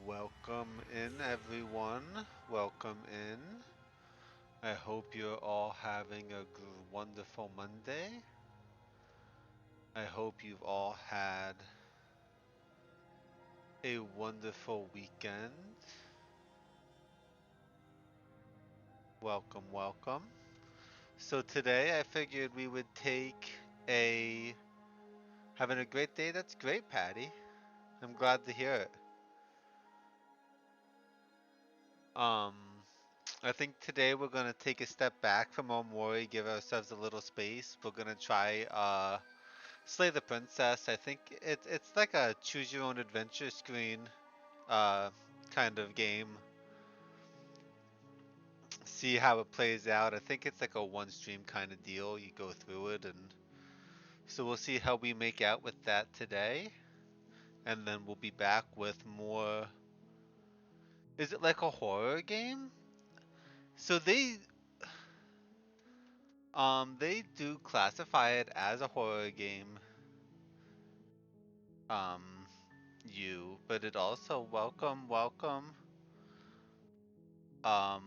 Welcome in, everyone. Welcome in. I hope you're all having a wonderful Monday. I hope you've all had a wonderful weekend. Welcome, welcome. So today I figured we would take a having a great day. That's great, Patty. I'm glad to hear it. Um, I think today we're gonna take a step back from Omori, give ourselves a little space. We're gonna try Slay the Princess. I think it's like a choose your own adventure screen uh kind of game. See how it plays out. I think it's like a one stream kind of deal. You go through it, and so we'll see how we make out with that today. And then we'll be back with more. Is it like a horror game? So they do classify it as a horror game. Um but it also welcome. Um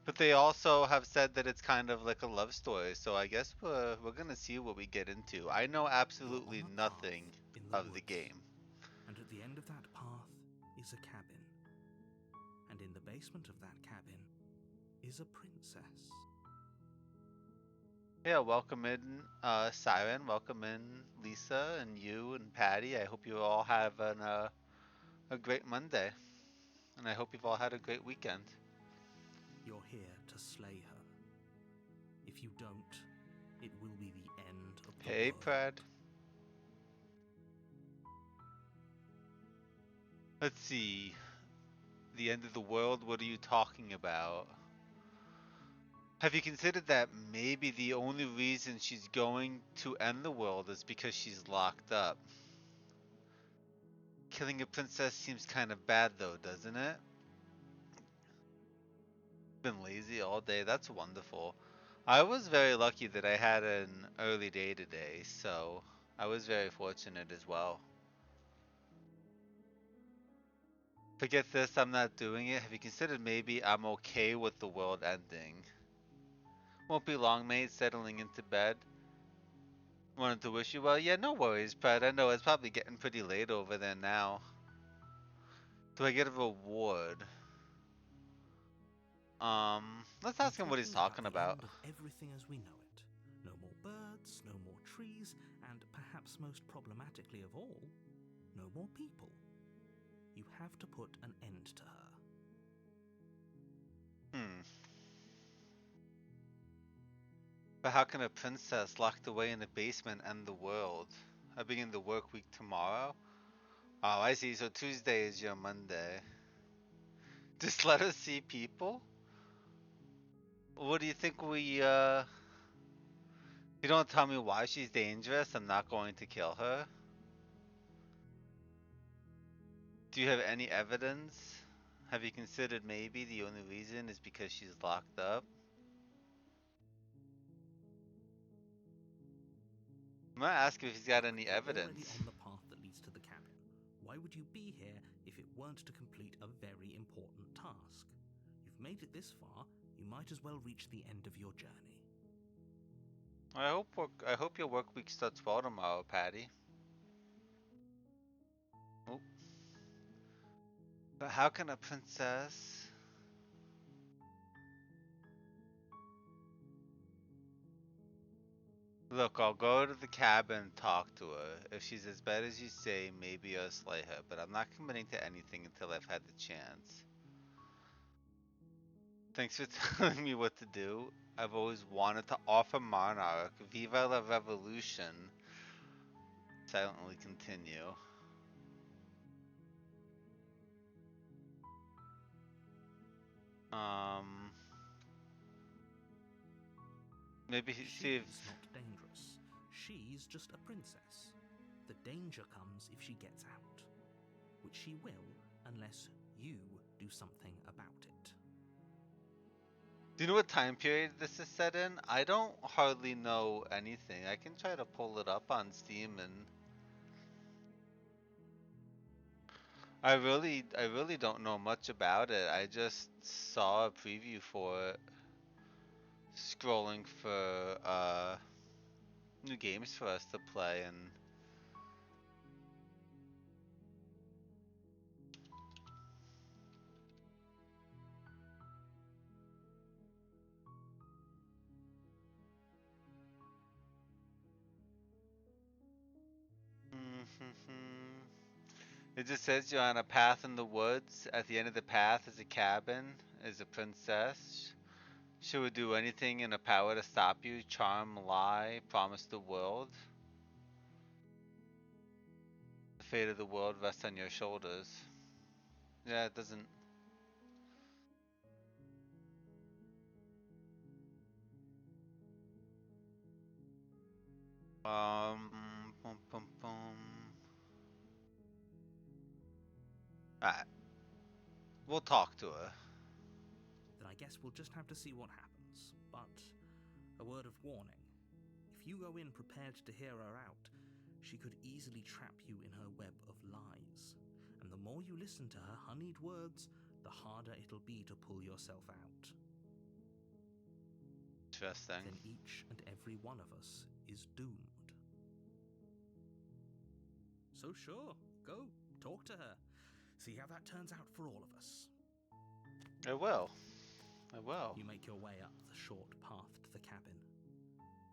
But they also have said that it's kind of like a love story, so I guess we're gonna see what we get into. I know You're on absolutely a path nothing in the of the woods, game. and at the end of that path is a cabin. And in the basement of that cabin is a princess. Yeah, welcome in, Siren. Welcome in, Lisa, and you and Patty. I hope you all have a great Monday, and I hope you've all had a great weekend. You're here to slay her. If you don't, it will be the end of the Hey, Pred. world. Let's see. The end of the world. What are you talking about? Have you considered that maybe the only reason she's going to end the world is because she's locked up? Killing a princess seems kind of bad though, doesn't it? Been lazy all day. That's wonderful. I was very lucky that I had an early day today, so I was very fortunate as well. Forget this, I'm not doing it. Have you considered maybe I'm okay with the world ending? Won't be long, mate. Settling into bed. Wanted to wish you well. Yeah, no worries, Pred. I know it's probably getting pretty late over there now. Do I get a reward? Let's I'm ask him what he's thinking about talking the about. end of everything as we know it. No more birds, no more trees, and perhaps most problematically of all, no more people. You have to put an end to her. Hmm. But how can a princess locked away in the basement end the world? I begin the work week tomorrow? Oh, I see. So Tuesday is your Monday. Just let us see people? What do you think you don't tell me why she's dangerous, I'm not going to kill her? Do you have any evidence? Have you considered maybe the only reason is because she's locked up? I'm gonna ask if he's got any You're already evidence. on the path that leads to the cabin. Why would you be here if it weren't to complete a very important task? You've made it this far, you might as well reach the end of your journey. I hope your work week starts well tomorrow, Patty. Oh. But how can a princess? Look, I'll go to the cabin and talk to her. If she's as bad as you say, maybe I'll slay her, but I'm not committing to anything until I've had the chance. Thanks for telling me what to do. I've always wanted to offer Monarch. Viva la Revolution. Silently continue. Um, maybe see She's if. not dangerous. She's just a princess. The danger comes if she gets out, which she will unless you do something about it. Do you know what time period this is set in? I don't hardly know anything. I can try to pull it up on Steam and I really don't know much about it. I just saw a preview for it, scrolling for new games for us to play, and it just says you're on a path in the woods. At the end of the path is a cabin, is a princess. She would do anything in her power to stop you, charm, lie, promise the world. The fate of the world rests on your shoulders. Yeah, it doesn't. Bum, bum, bum. Alright, we'll talk to her. Then I guess we'll just have to see what happens. But a word of warning. If you go in prepared to hear her out, she could easily trap you in her web of lies. And the more you listen to her honeyed words, the harder it'll be to pull yourself out. Interesting. Then each and every one of us is doomed. So sure, go, talk to her. See how that turns out for all of us. I will. I will. You make your way up the short path to the cabin.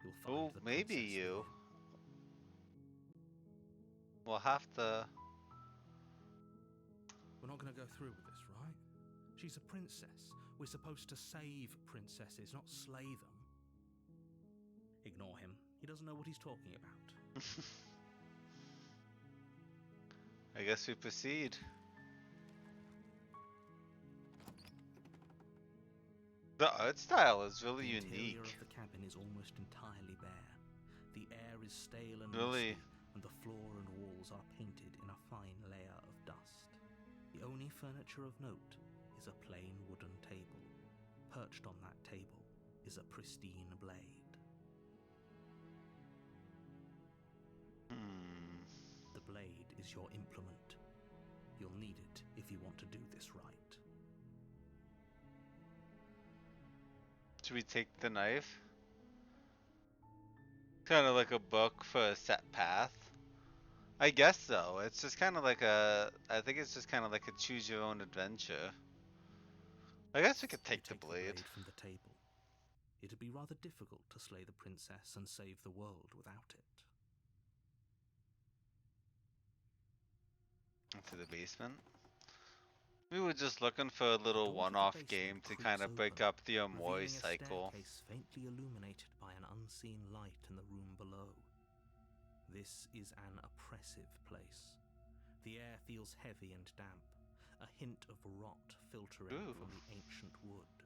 You'll Oh, find the maybe princess you. within. We'll have to. We're not going to go through with this, right? She's a princess. We're supposed to save princesses, not slay them. Ignore him. He doesn't know what he's talking about. I guess we proceed. The art style is really The interior unique. of the cabin is almost entirely bare. The air is stale and Really? musty, and the floor and walls are painted in a fine layer of dust. The only furniture of note is a plain wooden table. Perched on that table is a pristine blade. The blade is your implement. You'll need it if you want to do this right. Should we take the knife? Kind of like a book for a set path. I guess so. It's just kind of like I think it's just kind of like a choose your own adventure. I guess we could take the blade. From the table. It'd be rather difficult to slay the princess and save the world without it. Into the basement. We were just looking for a little one-off game to kind of break up the Omori cycle. A staircase faintly illuminated by an unseen light in the room below. This is an oppressive place. The air feels heavy and damp, a hint of rot filtering from the ancient wood.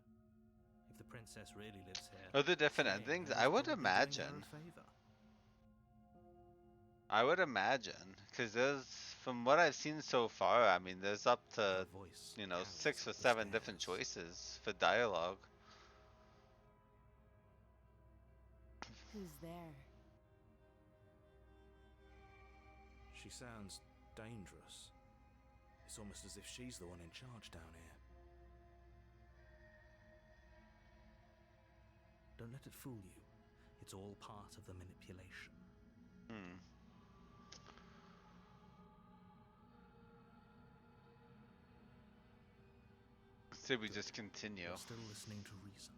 If the princess really lives here, are there different endings? I would imagine. I would imagine, because there's, from what I've seen so far, I mean, there's up to, 6 or 7 different choices for dialogue. Who's there? She sounds dangerous. It's almost as if she's the one in charge down here. Don't let it fool you. It's all part of the manipulation. So we just continue. You're still listening to reason.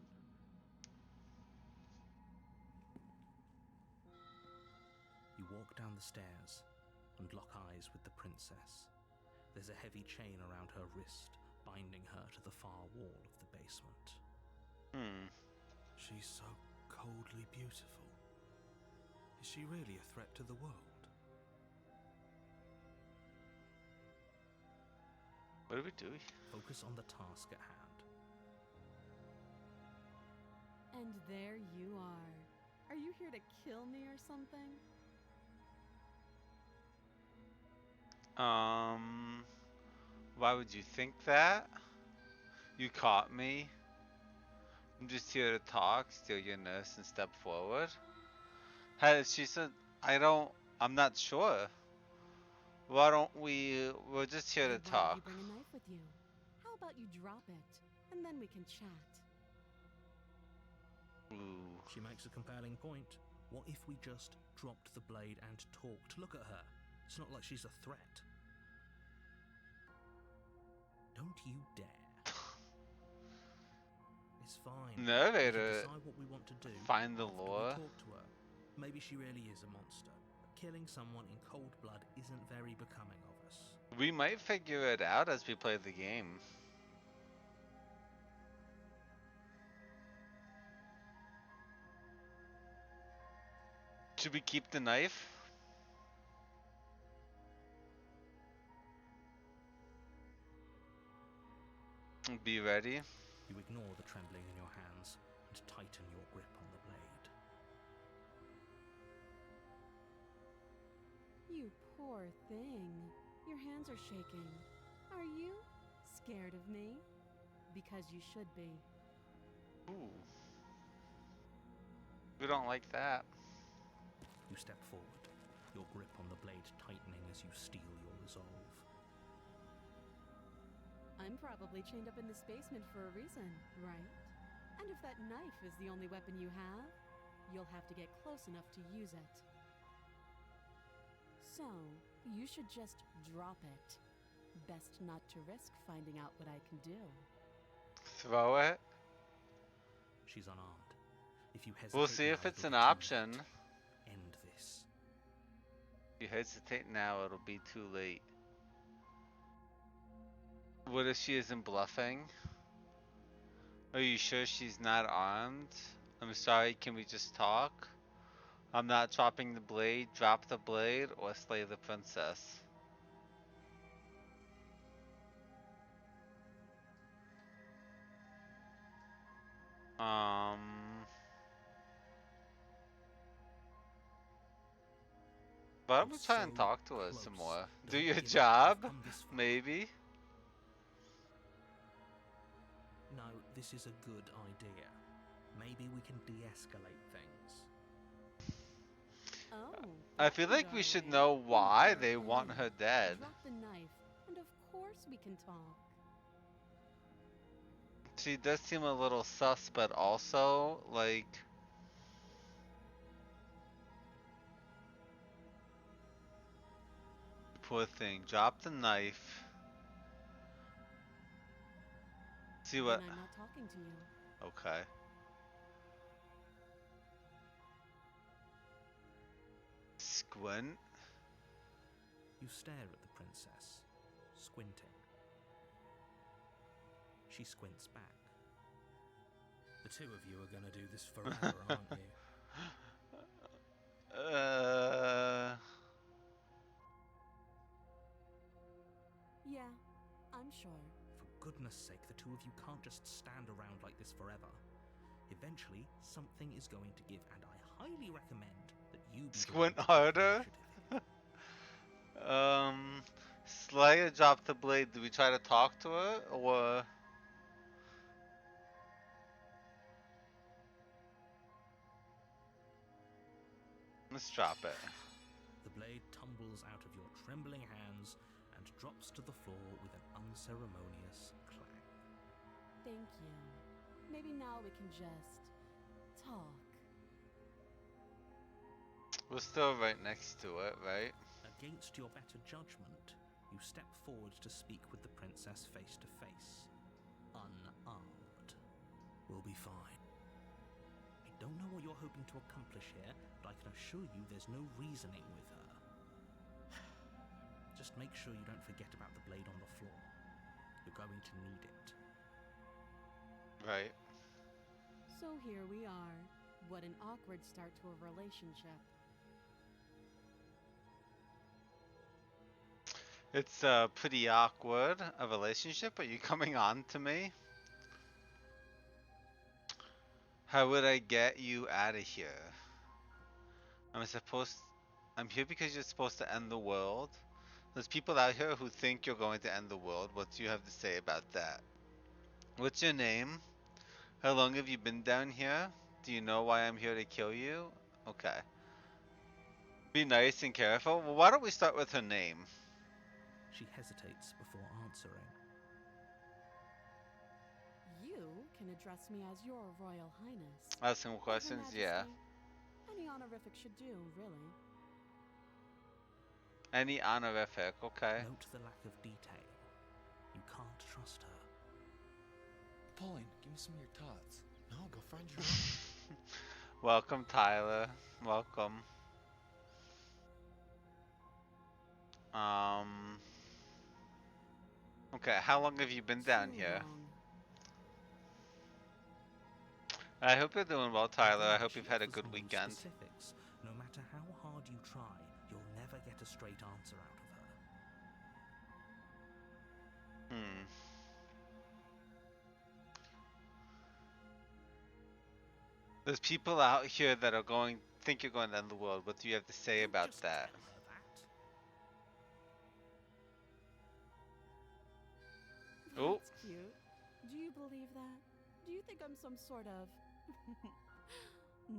You walk down the stairs and lock eyes with the princess. There's a heavy chain around her wrist, binding her to the far wall of the basement. She's so coldly beautiful. Is she really a threat to the world? What do we do? Focus on the task at hand. And there you are. Are you here to kill me or something? Why would you think that? You caught me. I'm just here to talk, steal your nurse, and step forward. She said, I'm not sure. Why don't we're just here to Why don't you talk. bring a knife with you? How about you drop it, and then we can chat? Ooh. She makes a compelling point. What if we just dropped the blade and talked? Look at her. It's not like she's a threat. Don't you dare. It's fine. We can Narrator, decide what we want to do find the after lore. we talk to her. Maybe she really is a monster. But killing someone in cold blood isn't very becoming of us. We might figure it out as we play the game. Should we keep the knife? Be ready. You ignore the trembling in your hands and tighten your grip on the blade. You poor thing. Your hands are shaking. Are you scared of me? Because you should be. Ooh. We don't like that. You step forward, your grip on the blade tightening as you steel your resolve. I'm probably chained up in this basement for a reason, right? And if that knife is the only weapon you have, you'll have to get close enough to use it. So, you should just drop it. Best not to risk finding out what I can do. Throw it. She's unarmed. If you hesitate We'll see if now, it's it'll an be too option. late. End this. If you hesitate now, it'll be too late. What if she isn't bluffing? Are you sure she's not armed? I'm sorry, can we just talk? I'm not dropping the blade, drop the blade, or slay the princess. Why don't we It's try and so talk to her some close. more? Do Don't your give up. job? You've come this far. Maybe? No, this is a good idea. Maybe we can de-escalate things. Oh. I feel like we should know why they want her dead. Drop the knife, and of course we can talk. She does seem a little sus, but also, like... Poor thing. Drop the knife. See what... Then I'm not talking to you. Okay. Squint. You stare at the princess, squinting. She squints back. The two of you are gonna do this forever, aren't you? Yeah, I'm sure. For goodness sake, the two of you can't just stand around like this forever. Eventually, something is going to give, and I highly recommend that you be the Squint one to take the harder? initiative. Slayer dropped the blade. Do we try to talk to her, or... Let's drop it. The blade tumbles out of your trembling hands and drops to the floor with an unceremonious clang. Thank you. Maybe now we can just talk. We're still right next to it, right? Against your better judgment, you step forward to speak with the princess face to face. Unarmed. We'll be fine. I don't know what you're hoping to accomplish here, but I can assure you there's no reasoning with her. Just make sure you don't forget about the blade on the floor. You're going to need it. Right. So here we are. What an awkward start to a relationship. It's pretty awkward, a relationship. Are you coming on to me? How would I get you out of here? I'm here because you're supposed to end the world. There's people out here who think you're going to end the world. What do you have to say about that? What's your name? How long have you been down here? Do you know why I'm here to kill you? Okay. Be nice and careful. Well, why don't we start with her name? She hesitates before answering. You can address me as your Royal Highness. Ask some Or Her questions, yeah. Majesty. Any honorific should do, really. Any honorific, okay. Note the lack of detail. You can't trust her. Pauline, give me some of your tots. No, go find your own. Welcome, Tyler. Welcome. Okay, how long have you been down Too here? long. I hope you're doing well, Tyler. I Again, hope she you've had a offers good no weekend. Specifics. No matter how hard you try, you'll never get a straight answer out of her. There's people out here that are think you're going to end the world. What do you have to say Don't about just that? tell her that. Oh. That's cute. Do you believe that? Do you think I'm some sort of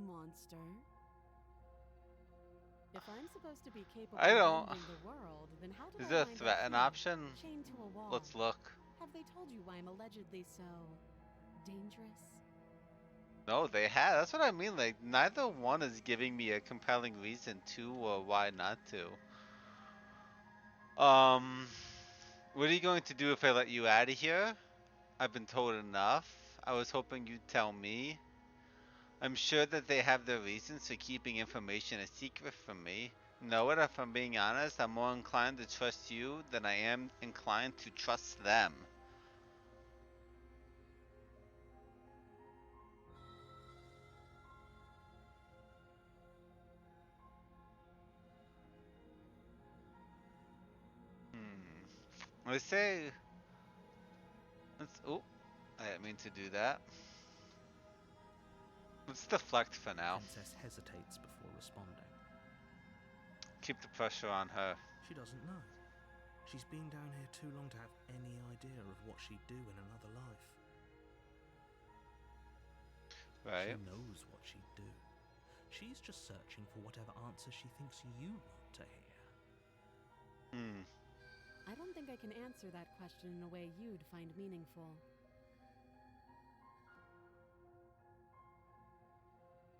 monster? If I'm supposed to be capable I don't- of ending the world, then how did Is I there a wind threat up an here, option? chained to a wall? Let's look. Have they told you why I'm allegedly so dangerous? No, they have. That's what I mean. Like, neither one is giving me a compelling reason to or why not to. What are you going to do if I let you out of here? I've been told enough. I was hoping you'd tell me. I'm sure that they have their reasons for keeping information a secret from me. Know what? If I'm being honest, I'm more inclined to trust you than I am inclined to trust them. Let's say. Oh, I didn't mean to do that. Let's deflect for now. Princess hesitates before responding. Keep the pressure on her. She doesn't know. She's been down here too long to have any idea of what she'd do in another life. Right. She knows what she'd do. She's just searching for whatever answer she thinks you want to hear. I don't think I can answer that question in a way you'd find meaningful.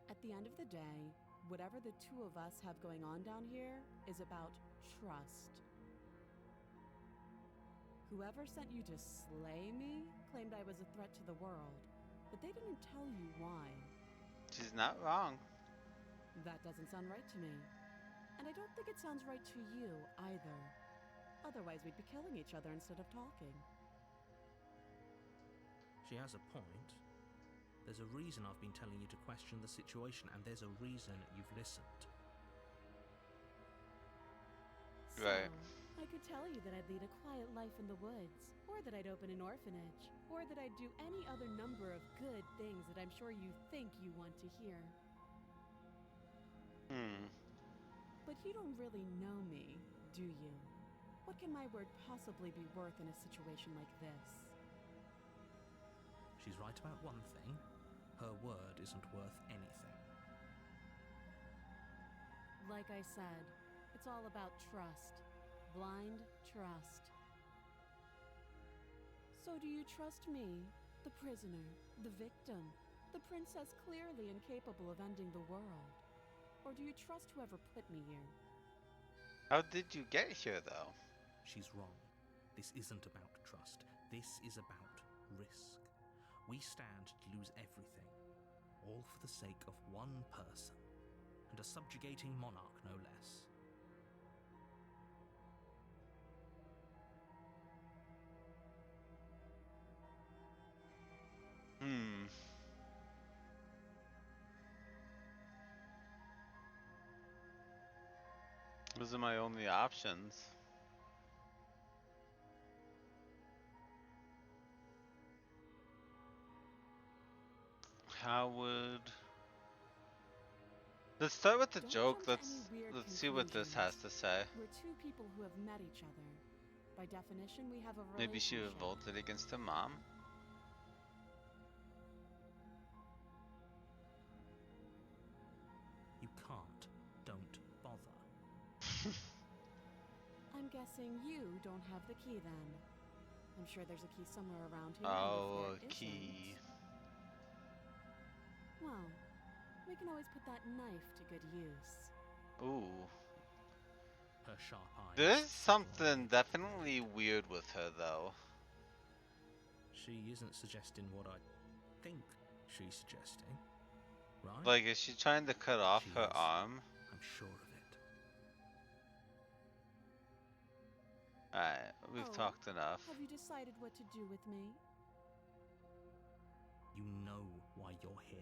At the end of the day, whatever the two of us have going on down here is about trust. Whoever sent you to slay me claimed I was a threat to the world, but they didn't tell you why. She's not wrong. That doesn't sound right to me. And I don't think it sounds right to you either. Otherwise, we'd be killing each other instead of talking. She has a point. There's a reason I've been telling you to question the situation, and there's a reason you've listened. Right. So, I could tell you that I'd lead a quiet life in the woods, or that I'd open an orphanage, or that I'd do any other number of good things that I'm sure you think you want to hear. But you don't really know me, do you? What can my word possibly be worth in a situation like this? She's right about one thing. Her word isn't worth anything. Like I said, it's all about trust. Blind trust. So do you trust me, the prisoner, the victim, the princess clearly incapable of ending the world? Or do you trust whoever put me here? How did you get here, though? She's wrong. This isn't about trust. This is about risk. We stand to lose everything, all for the sake of one person, and a subjugating monarch, no less. Those are my only options. How would... Let's start with the Don't joke. jump to any weird Let's see what this has to say. We're two people who have met each other. By definition, we have a relationship. Maybe she revolted against her mom. You can't. Don't bother. I'm guessing you don't have the key then. I'm sure there's a key somewhere around here. Oh, and if there key. isn't, well, we can always put that knife to good use. Ooh. Her sharp eyes. There's settle on something the edge of the definitely blade. weird with her, though. She isn't suggesting what I think she's suggesting, right? Like, is she trying to cut off She her is. arm? I'm sure of it. Alright, we've Oh, talked enough. Have you decided what to do with me? You know why you're here.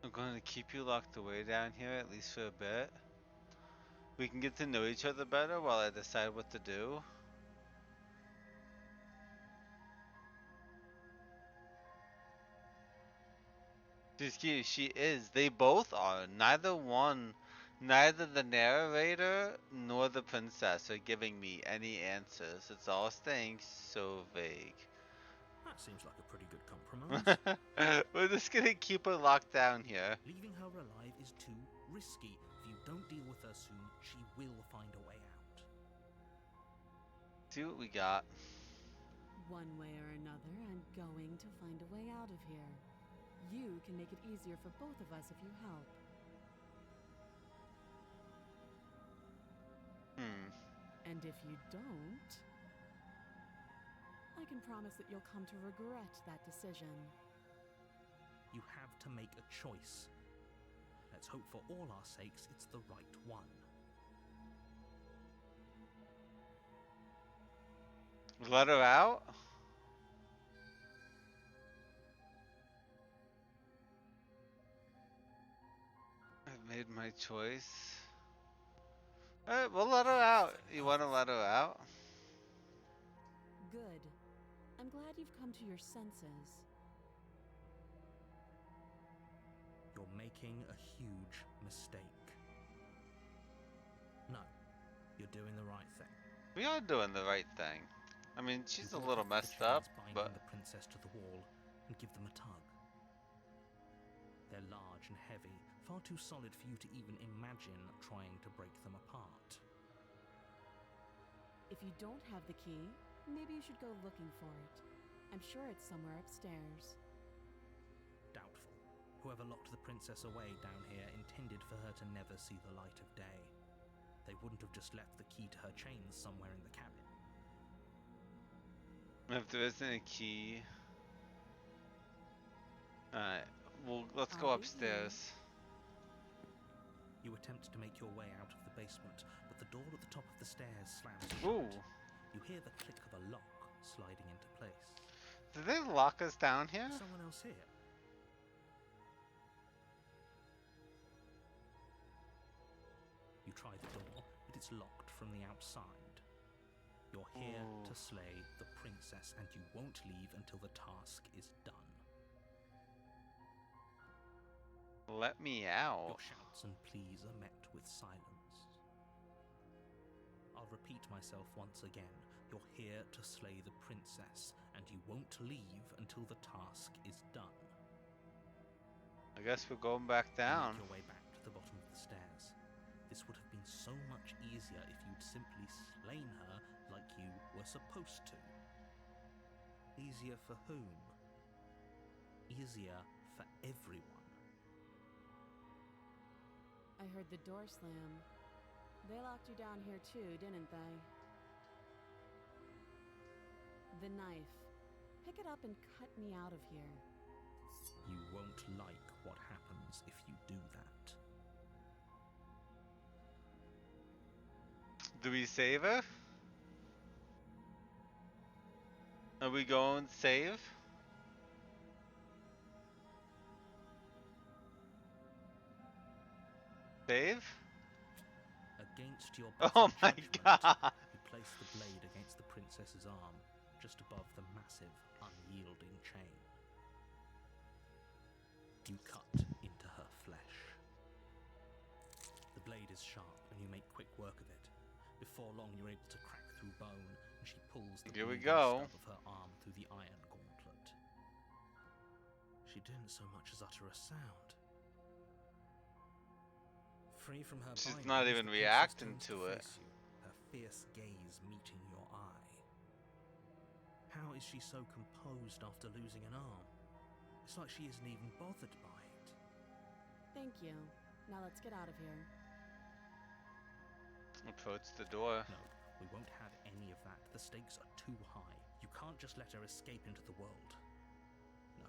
I'm going to keep you locked away down here, at least for a bit. We can get to know each other better while I decide what to do. She is. They both are. Neither the narrator nor the princess are giving me any answers. It's all staying so vague. That seems like a pretty good compromise. We're just gonna keep her locked down here. Leaving her alive is too risky. If you don't deal with her soon, she will find a way out. See what we got. One way or another, I'm going to find a way out of here. You can make it easier for both of us if you help. And if you don't, I can promise that you'll come to regret that decision. You have to make a choice. Let's hope for all our sakes it's the right one. Let her out? I've made my choice. Alright, we'll let her out. You wanna let her out? Good. I'm glad you've come to your senses. You're making a huge mistake. No, you're doing the right thing. We are doing the right thing. I mean, she's You a walk little up to the messed up, chains binding but the princess to the wall and give them a tug. They're large and heavy, far too solid for you to even imagine trying to break them apart. If you don't have the key, maybe you should go looking for it. I'm sure it's somewhere upstairs. Doubtful. Whoever locked the princess away down here intended for her to never see the light of day. They wouldn't have just left the key to her chains somewhere in the cabin. if there isn't a key... Alright, well, let's go I'll be here. upstairs. You attempt to make your way out of the basement, but the door at the top of the stairs slams Ooh. shut. You hear the click of a lock sliding into place. Did they lock us down here? Is someone else here? You try the door, but it's locked from the outside. You're here Ooh. to slay the princess, and you won't leave until the task is done. Let me Your out. shouts and pleas are met with silence. I'll repeat myself once again. You're here to slay the princess, and you won't leave until the task is done. I guess we're going back You down. make your way back to the bottom of the stairs. This would have been so much easier if you'd simply slain her like you were supposed to. Easier for whom? Easier for everyone. I heard the door slam. They locked you down here too, didn't they? The knife. Pick it up and cut me out of here. You won't like what happens if you do that. Do we save her? Are we going save? Save? Against your Oh better my judgment, god! you place the blade against the princess's arm, just above the massive, unyielding chain. You cut into her flesh. The blade is sharp, and you make quick work of it. Before long, you're able to crack through bone, and she pulls the Here we bleeding go. stub of her arm through the iron gauntlet. She didn't so much as utter a sound. Free from her She's bindings, not the even princess reacting turns to it. face you, her fierce gaze meeting your eye. How is she so composed after losing an arm? It's like she isn't even bothered by it. Thank you. Now let's get out of here. Approach the door. No, we won't have any of that. The stakes are too high. You can't just let her escape into the world. No,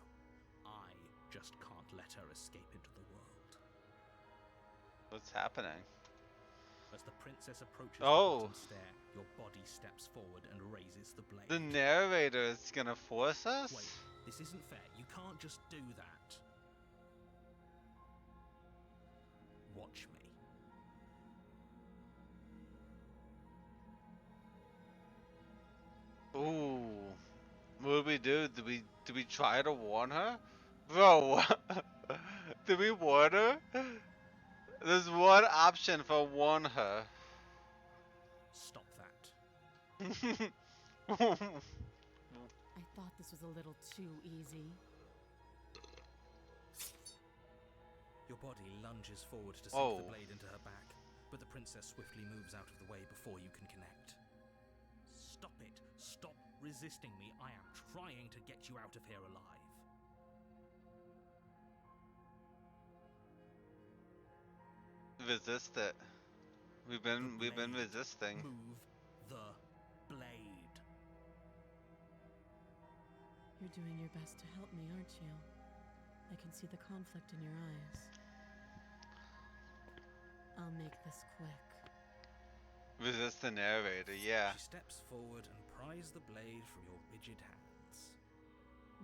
I just can't let her escape into the world. What's happening? As the princess approaches Oh. the bottom stair, your body steps forward and raises the blade. The narrator is gonna force us? Wait, this isn't fair. You can't just do that. Watch me. Ooh. What do we do? Do we try to warn her? Bro, did we warn her? There's one option for warn her. Stop that. I thought this was a little too easy. Your body lunges forward to sink Oh. the blade into her back, but the princess swiftly moves out of the way before you can connect. Stop it! Stop resisting me! I am trying to get you out of here alive. Resist it. We've been resisting. Move the blade. You're doing your best to help me, aren't you? I can see the conflict in your eyes. I'll make this quick. Resist the narrator, yeah. She steps forward and pries the blade from your rigid hands.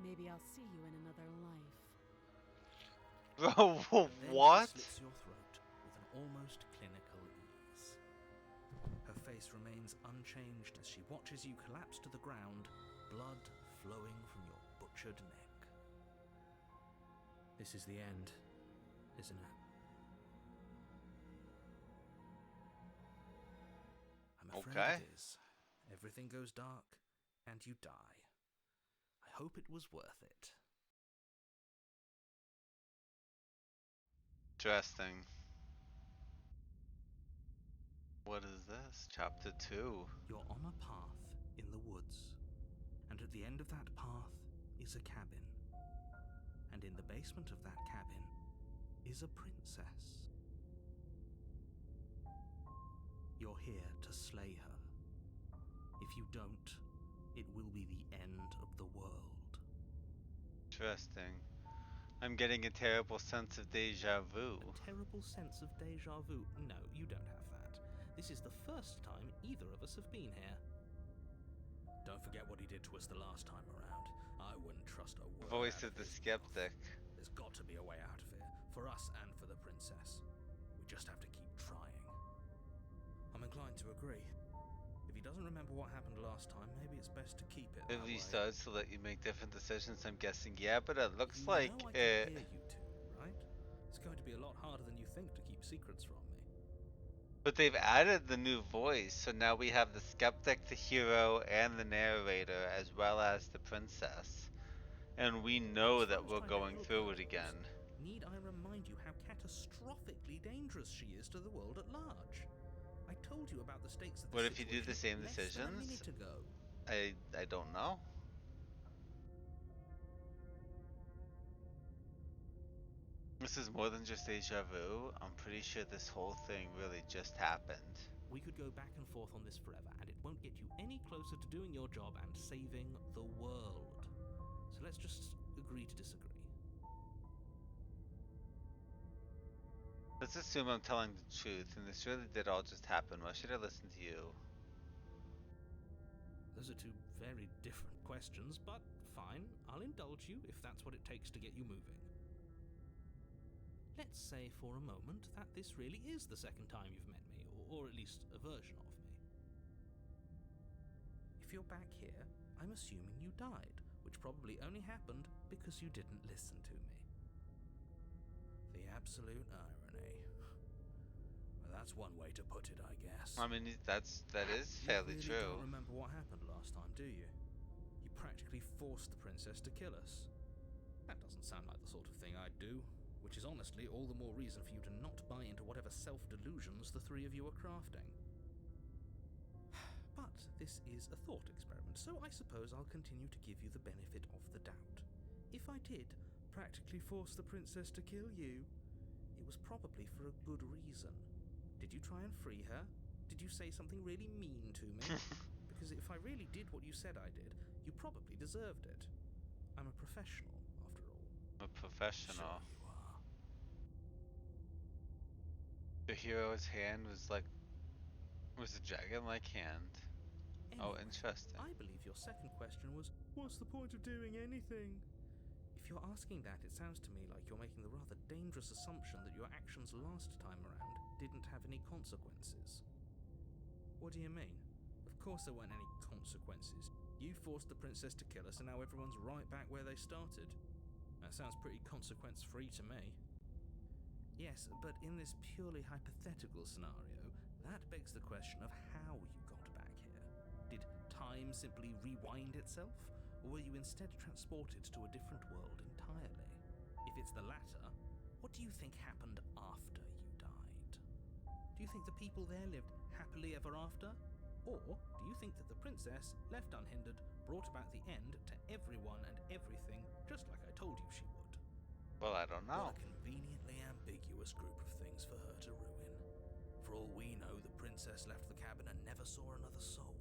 Maybe I'll see you in another life. Bro, Then what? she slits your throat with an almost clinical ease. Her face remains unchanged as she watches you collapse to the ground, blood flowing from your butchered neck. This is the end, isn't it? I'm afraid Okay. it is. Everything goes dark, and you die. I hope it was worth it. Interesting. What is this? Chapter 2. You're on a path in the woods, and at the end of that path is a cabin. And in the basement of that cabin is a princess. You're here to slay her. If you don't, it will be the end of the world. Interesting. I'm getting a terrible sense of deja vu. A terrible sense of deja vu. No, you don't have that. This is the first time either of us have been here. Don't forget what he did to us the last time around. I wouldn't trust a word. Voice out of the his skeptic. mouth. There's got to be a way out of here, for us and for the princess. We just have to keep trying. I'm inclined to agree. If he doesn't remember what happened last time, maybe it's best to keep it If that he way. starts to let you make different decisions, I'm guessing yeah, but it looks You like know I can hear you two, right? It's going to be a lot harder than you think to keep secrets from me. But they've added the new voice, so now we have the skeptic, the hero, and the narrator, as well as the princess. And we know As far that as we're trying to going help through her it goes, again. Need I remind you how catastrophically dangerous she is to the world at large? I told you about the stakes of the What if you do the situation same less than a decisions? minute ago. I don't know. This is more than just deja vu. I'm pretty sure this whole thing really just happened. We could go back and forth on this forever, and it won't get you any closer to doing your job and saving the world. So let's just agree to disagree. Let's assume I'm telling the truth, and this really did all just happen. Why should I listen to you? Those are two very different questions, but fine, I'll indulge you if that's what it takes to get you moving. Let's say for a moment that this really is the second time you've met me, or at least a version of me. If you're back here, I'm assuming you died, which probably only happened because you didn't listen to me. The absolute irony. Well, that's one way to put it, I guess. I mean, that is fairly You really true. don't remember what happened last time, do you? You practically forced the princess to kill us. That doesn't sound like the sort of thing I'd do. which is honestly all the more reason for you to not buy into whatever self-delusions the three of you are crafting. But this is a thought experiment, so I suppose I'll continue to give you the benefit of the doubt. If I did practically force the princess to kill you, it was probably for a good reason. Did you try and free her? Did you say something really mean to me? Because if I really did what you said I did, you probably deserved it. I'm a professional, after all. A professional. Sure you are. The hero's hand was a dragon-like hand. Oh, Anyway, interesting. I believe your second question was, what's the point of doing anything? If you're asking that, it sounds to me like you're making the rather dangerous assumption that your actions last time around didn't have any consequences. What do you mean? Of course there weren't any consequences. You forced the princess to kill us and now everyone's right back where they started. That sounds pretty consequence-free to me. Yes, but in this purely hypothetical scenario, that begs the question of how you got back here. Did time simply rewind itself, or were you instead transported to a different world entirely? If it's the latter, what do you think happened after you died? Do you think the people there lived happily ever after? Or do you think that the princess, left unhindered, brought about the end to everyone and everything, just like I told you she would? Well, I don't know. What a conveniently ambiguous group of things for her to ruin. For all we know, the princess left the cabin and never saw another soul.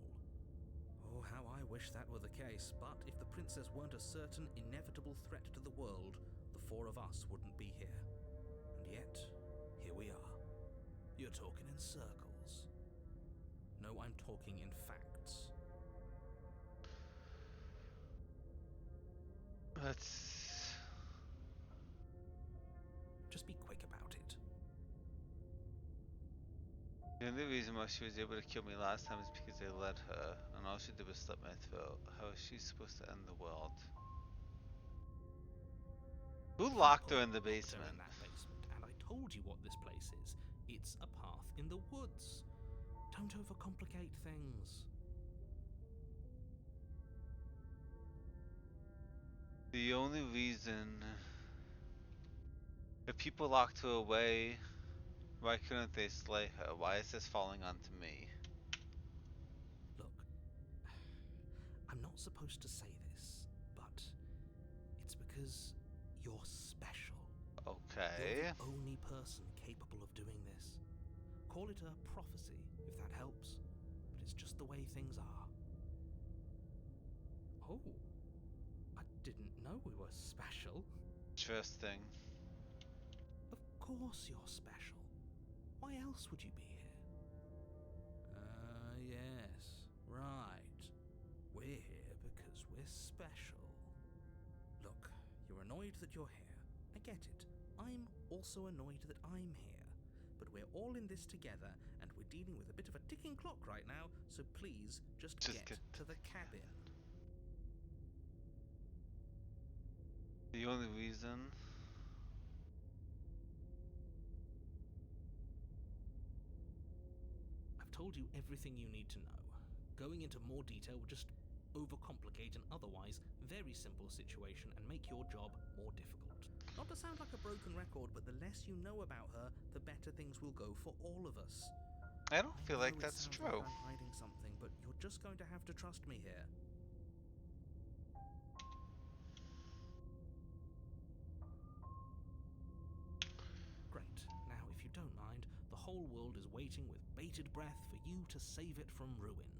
Oh, how I wish that were the case, but if the princess weren't a certain inevitable threat to the world, the four of us wouldn't be here. And yet, here we are. You're talking in circles. No, I'm talking in facts. Just be quick about it. The only reason why she was able to kill me last time is because I let her, and all she did was slit my throat. How is she supposed to end the world? Who locked her in the Locked her basement? in that basement, and I told you what this place is. It's a path in the woods. Don't overcomplicate things. The only reason... If people locked her away, why couldn't they slay her? Why is this falling onto me? Look, I'm not supposed to say this, but it's because you're special. Okay. You're the only person capable of doing this. Call it a prophecy, if that helps, but it's just the way things are. Oh, I didn't know we were special. Interesting. Of course you're special. Why else would you be here? Yes, right. We're here because we're special. Look, you're annoyed that you're here. I get it. I'm also annoyed that I'm here. But we're all in this together, and we're dealing with a bit of a ticking clock right now, so please just get to the cabin. The only reason... I've told you everything you need to know. Going into more detail would just overcomplicate an otherwise very simple situation and make your job more difficult. Not to sound like a broken record, but the less you know about her, the better things will go for all of us. I don't feel like know that's it sounds true. like I'm hiding something, but you're just going to have to trust me here. Great. Now, if you don't mind, the whole world is waiting with bated breath for you to save it from ruin.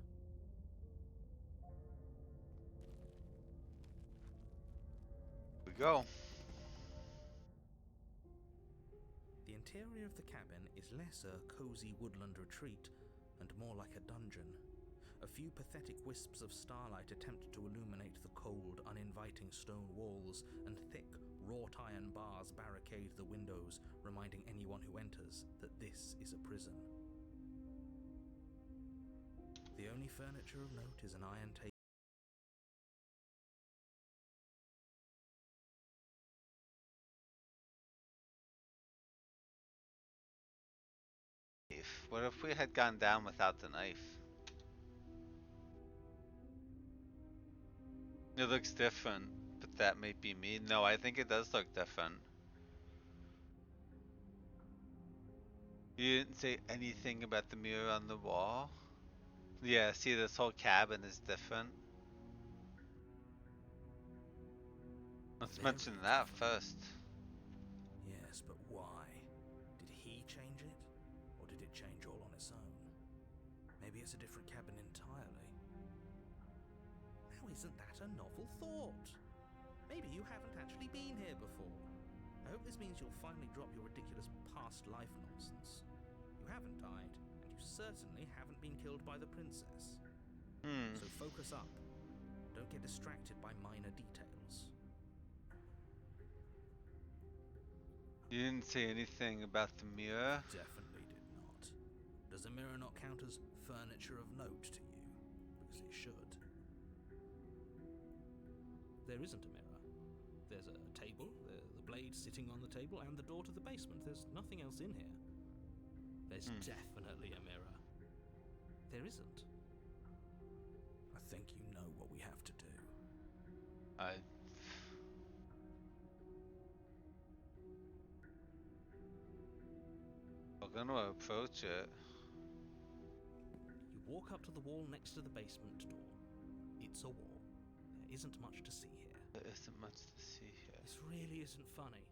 We go. The interior of the cabin is less a cozy woodland retreat and more like a dungeon. A few pathetic wisps of starlight attempt to illuminate the cold, uninviting stone walls, and thick, wrought iron bars barricade the windows, reminding anyone who enters that this is a prison. The only furniture of note is an iron table. What if we had gone down without the knife? It looks different, but that may be me. No, I think it does look different. You didn't say anything about the mirror on the wall? Yeah, see, this whole cabin is different. Let's Very mention that different. first. Yes, but why? Did he change it? Or did it change all on its own? Maybe it's a different cabin entirely. Now isn't that a novel thought? Maybe you haven't actually been here before. I hope this means you'll finally drop your ridiculous past life nonsense. You haven't died, and you certainly haven't been killed by the princess. So focus up. Don't get distracted by minor details. You didn't say anything about the mirror? Definitely did not. Does the mirror not count as furniture of note to you? Because it should. There isn't a mirror. There's a table, the blade sitting on the table, and the door to the basement. There's nothing else in here. There's definitely a mirror. There isn't. I think you know what we have to do. We're gonna approach it. You walk up to the wall next to the basement door. It's a wall. There isn't much to see here. There isn't much to see here. This really isn't funny.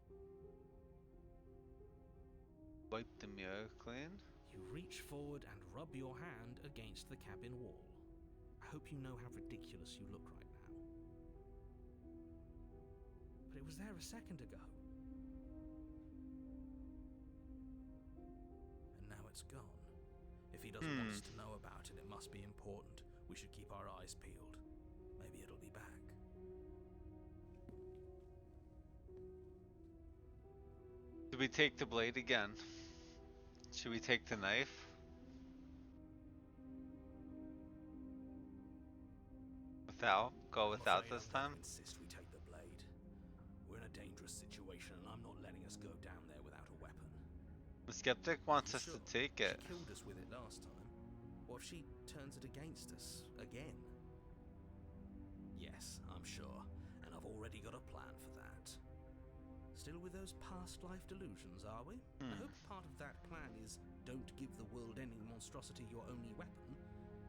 Wipe the mirror clean. You reach forward and rub your hand against the cabin wall. I hope you know how ridiculous you look right now. But it was there a second ago. And now it's gone. If he doesn't want us to know about it, it must be important. We should keep our eyes peeled. Maybe it'll be back. Should we take the blade again? Should we take the knife? Go without I'm afraid this I'm time? gonna insist we take the blade. We're in a dangerous situation, and I'm not letting us go down there without a weapon. The skeptic wants You us to sure? take it. She killed us with it last time. What if she turns it against us again? Yes, I'm sure, and I've already got a plan for that. Still with those past life delusions, are we? I hope part of that plan is don't give the world ending monstrosity your only weapon,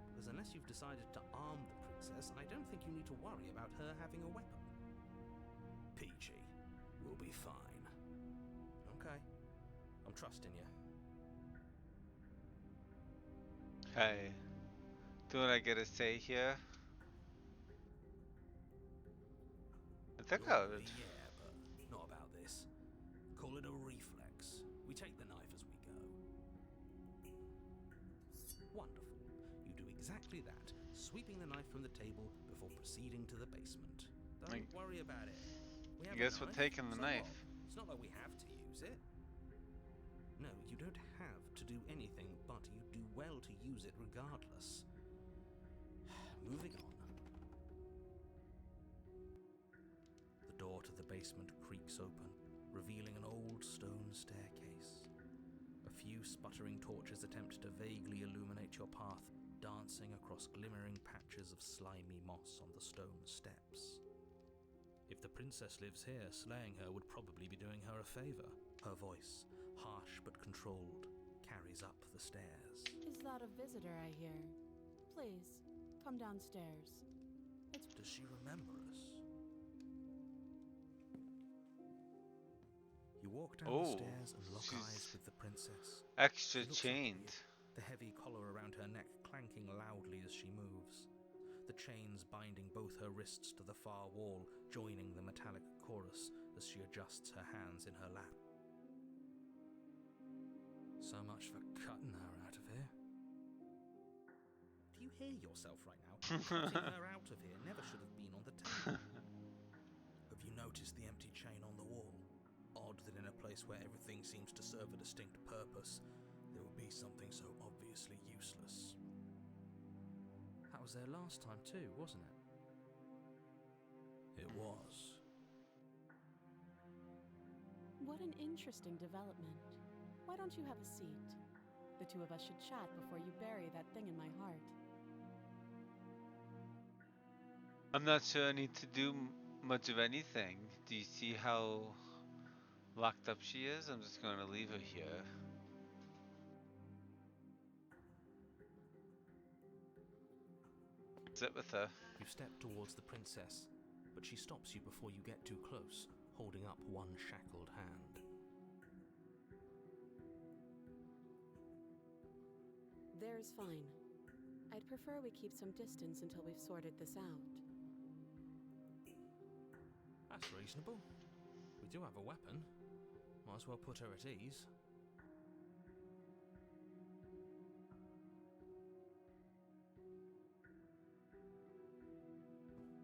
because unless you've decided to arm the princess, I don't think you need to worry about her having a weapon. Peachy, we'll be fine. Okay, I'm trusting you. Hey, do what I gotta say here? I think I would. Yeah, but not about this. Call it a reflex. We take the knife as we go. Wonderful. You do exactly that, sweeping the knife from the table before proceeding to the basement. Don't worry about it. We have I guess a we're knife, taking the so knife. what? It's not like we have to use it. No, you don't have to do anything, but you do well to use it regardless. Moving on. The door to the basement creaks open, revealing an old stone staircase. A few sputtering torches attempt to vaguely illuminate your path, dancing across glimmering patches of slimy moss on the stone steps. If the princess lives here, slaying her would probably be doing her a favor. Her voice, harsh but controlled, carries up the stairs. Is that a visitor I hear? Please, come downstairs. Does she remember us? You walk down the stairs and lock eyes with the princess. Extra She looks up at chained. you, the heavy collar around her neck clanking loudly as she moves. The chains binding both her wrists to the far wall, joining the metallic chorus as she adjusts her hands in her lap. So much for cutting her out of here. Do you hear yourself right now? Cutting her out of here never should have been on the table. Have you noticed the empty chain on the wall? Odd that in a place where everything seems to serve a distinct purpose, there would be something so obviously useless. That was there last time too, wasn't it? It was. What an interesting development. Why don't you have a seat? The two of us should chat before you bury that thing in my heart. I'm not sure I need to do much of anything. Do you see how locked up she is? I'm just going to leave her here. Sit with her. You step towards the princess, but she stops you before you get too close, holding up one shackled hand. There's fine. I'd prefer we keep some distance until we've sorted this out. That's reasonable. We do have a weapon. Might as well put her at ease.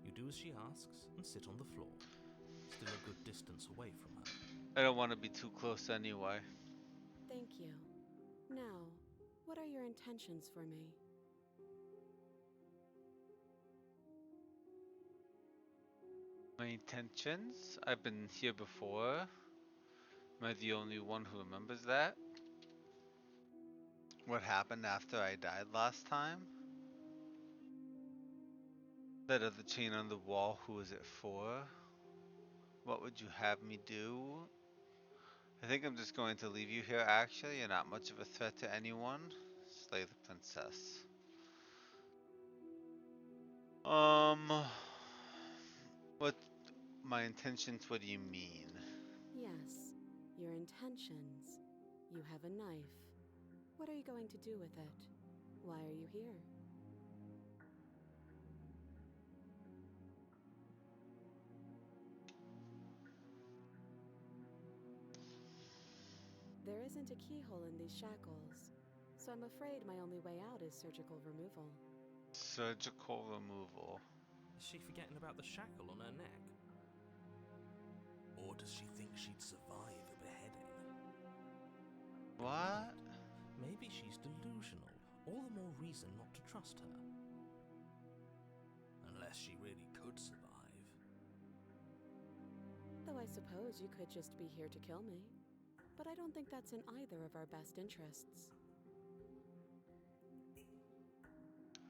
You do as she asks and sit on the floor, still a good distance away from her. I don't want to be too close anyway. Thank you. Now, what are your intentions for me? My intentions? I've been here before. Am I the only one who remembers that? What happened after I died last time? That other chain on the wall, who was it for? What would you have me do? I think I'm just going to leave you here actually. You're not much of a threat to anyone. Slay the princess. What my intentions, what do you mean? Yes, your intentions. You have a knife. What are you going to do with it? Why are you here? There isn't a keyhole in these shackles, so I'm afraid my only way out is surgical removal. Surgical removal. Is she forgetting about the shackle on her neck? Or does she think she'd survive a beheading? What? Maybe she's delusional. All the more reason not to trust her. Unless she really could survive. Though I suppose you could just be here to kill me. But I don't think that's in either of our best interests.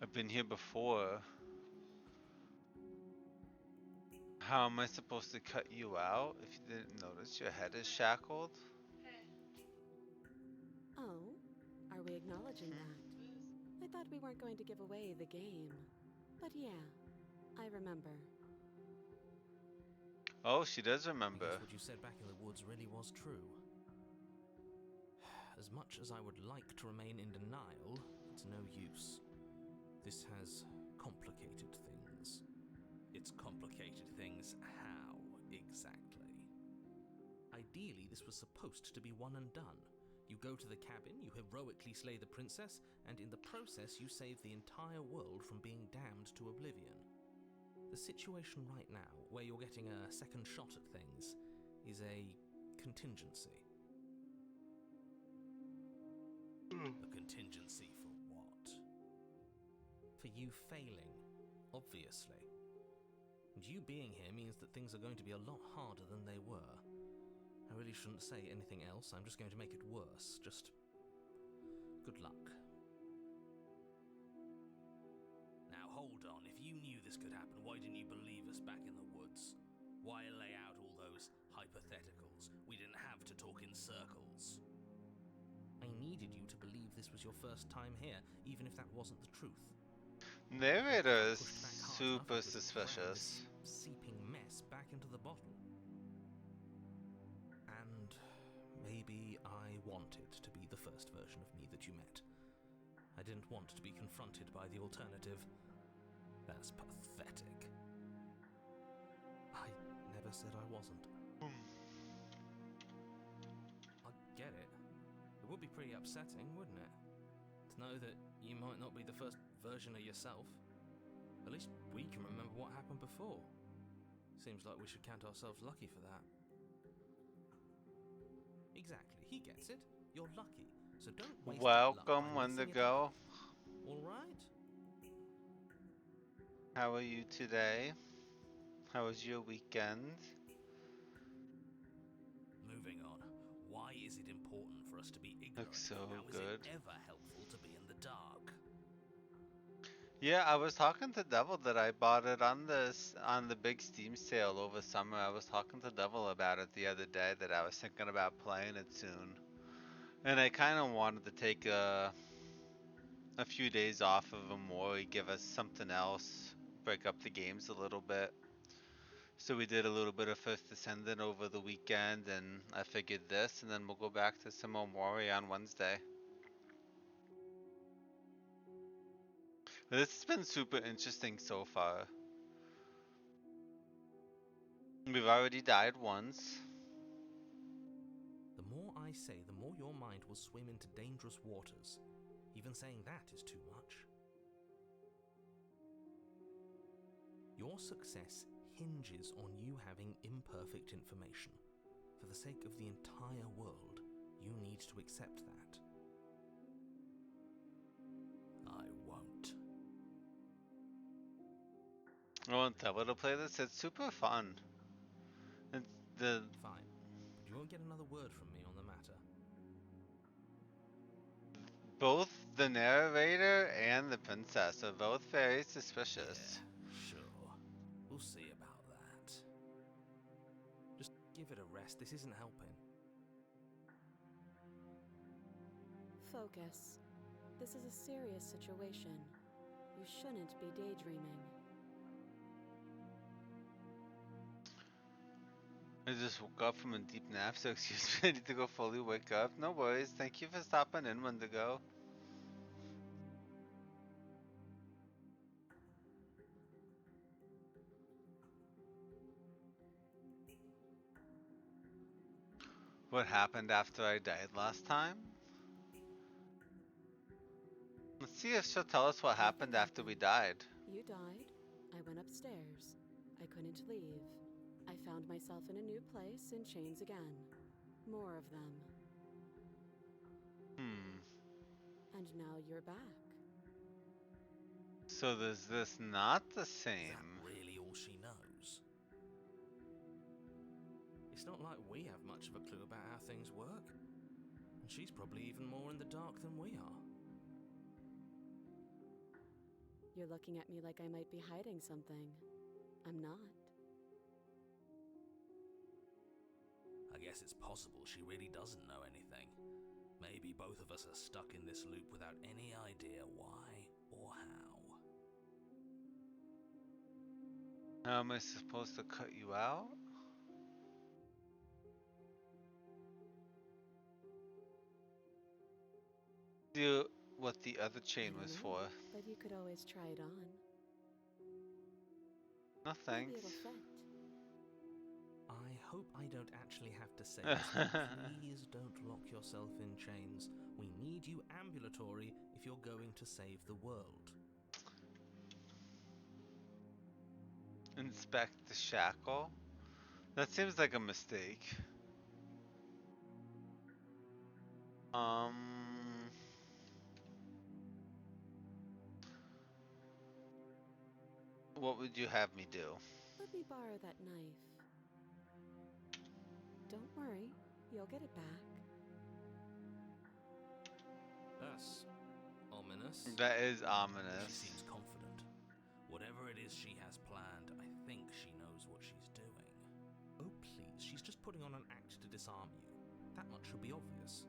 I've been here before. How am I supposed to cut you out if you didn't notice your head is shackled? Oh, are we acknowledging that? I thought we weren't going to give away the game. But yeah, I remember. Oh, she does I remember. guess what you said back in the woods really was true. As much as I would like to remain in denial, it's no use. This has complicated things. It's complicated things how, exactly? Ideally, this was supposed to be one and done. You go to the cabin, you heroically slay the princess, and in the process you save the entire world from being damned to oblivion. The situation right now, where you're getting a second shot at things, is a contingency. A contingency for what? For you failing, obviously. And you being here means that things are going to be a lot harder than they were. I really shouldn't say anything else, I'm just going to make it worse. Just good luck. Now hold on, if you knew this could happen, why didn't you believe us back in the woods? Why lay out all those hypotheticals? We didn't have to talk in circles. I needed you to believe this was your first time here, even if that wasn't the truth. Narrator is Pushed back hard enough, super I could cram suspicious. this seeping mess back into the bottle. And maybe I wanted to be the first version of me that you met. I didn't want to be confronted by the alternative. That's pathetic. I never said I wasn't. I get it. It would be pretty upsetting, wouldn't it? To know that you might not be the first version of yourself. At least we can remember what happened before. Seems like we should count ourselves lucky for that. Exactly, he gets it. You're lucky, so don't waste your luck Welcome, by messing it Wendigo. up. All right? How are you today? How was your weekend? Moving on. Why is it important for us to be ignorant? Looks so How is good. it ever helpful to be in the dark? Yeah, I was talking to Devil that I bought it on the big Steam sale over summer. I was talking to Devil about it the other day that I was thinking about playing it soon. And I kind of wanted to take a a few days off of Amori give us something else, break up the games a little bit. So we did a little bit of First Descendant over the weekend, and I figured this, and then we'll go back to some Omori on Wednesday. But this has been super interesting so far. We've already died once. The more I say, the more your mind will swim into dangerous waters. Even saying that is too much. Your success hinges on you having imperfect information. For the sake of the entire world, you need to accept that. I won't. I won't tell her to play this. It's super fun. It's the Fine, but you won't get another word from me on the matter. both the narrator and the princess are both very suspicious. Yeah, sure. We'll see about that. Just give it a rest. This isn't helping. Focus. This is a serious situation. You shouldn't be daydreaming. I just woke up from a deep nap, so excuse me, I need to go fully wake up. No worries. Thank you for stopping in, Wendigo. What happened after I died last time? Let's see if she'll tell us what happened after we died. You died. I went upstairs. I couldn't leave. I found myself in a new place in chains again. More of them. And now you're back. So is this not the Is same? that really all she knows? It's not like we have much of a clue about how things work. And she's probably even more in the dark than we are. You're looking at me like I might be hiding something. I'm not. I guess it's possible she really doesn't know anything. Maybe both of us are stuck in this loop without any idea why or how. How am I supposed to cut you out? Do what the other chain I was don't for. know, but you could always try it on. No thanks. Maybe it'll fit. I hope I don't actually have to say this, but please don't lock yourself in chains. We need you ambulatory if you're going to save the world. Inspect the shackle? That seems like a mistake. What would you have me do? Let me borrow that knife. Don't worry, you'll get it back. That's ominous. That is She ominous. seems confident. Whatever it is she has planned, I think she knows what she's doing. Oh please, she's just putting on an act to disarm you. That much should be obvious.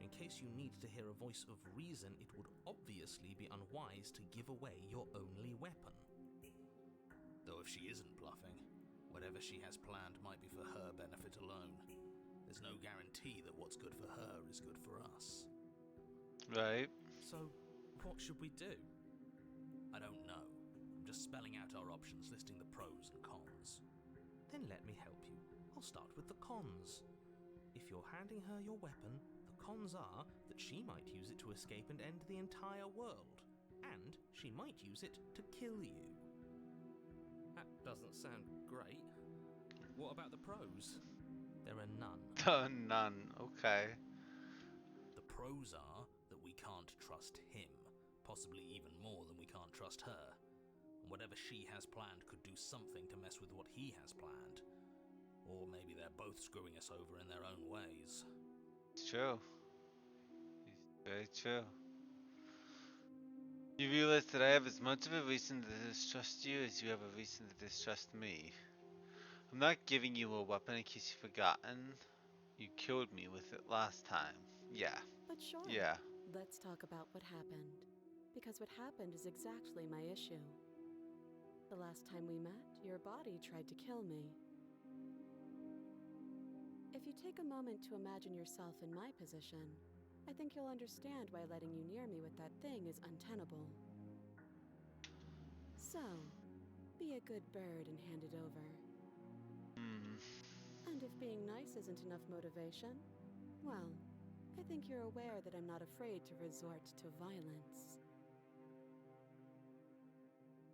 In case you need to hear a voice of reason, it would obviously be unwise to give away your only weapon. Though if she isn't bluffing, whatever she has planned might be for her benefit alone. There's no guarantee that what's good for her is good for us. Right? So, what should we do? I don't know. I'm just spelling out our options, listing the pros and cons. Then let me help you. I'll start with the cons. If you're handing her your weapon, the cons are that she might use it to escape and end the entire world. And she might use it to kill you. That doesn't sound great. What about the pros? There are none. None. Okay. The pros are that we can't trust him, possibly even more than we can't trust her. And whatever she has planned could do something to mess with what he has planned. Or maybe they're both screwing us over in their own ways. It's true. It's very true. You realize that I have as much of a reason to distrust you as you have a reason to distrust me. I'm not giving you a weapon in case you've forgotten. You killed me with it last time. Yeah. But sure. Yeah. Let's talk about what happened. because what happened is exactly my issue. The last time we met, your body tried to kill me. If you take a moment to imagine yourself in my position, I think you'll understand why letting you near me with that thing is untenable. So, be a good bird and hand it over. And if being nice isn't enough motivation, well, I think you're aware that I'm not afraid to resort to violence.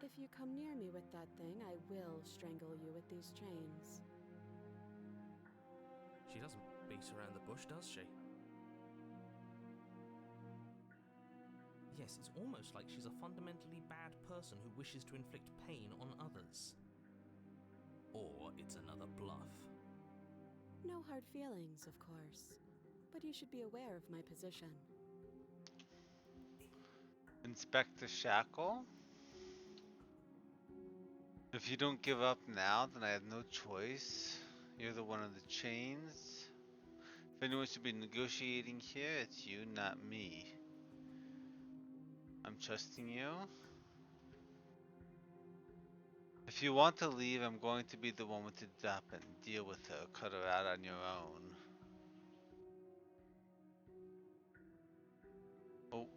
If you come near me with that thing, I will strangle you with these chains. She doesn't beat around the bush, does she? Yes, it's almost like she's a fundamentally bad person who wishes to inflict pain on others. Or it's another bluff. No hard feelings, of course, but you should be aware of my position. Inspector Shackle? If you don't give up now, then I have no choice. You're the one of the chains. If anyone should be negotiating here, it's you, not me. I'm trusting you. If you want to leave, I'm going to be the one with the weapon. Deal with her, cut her out on your own. Oh.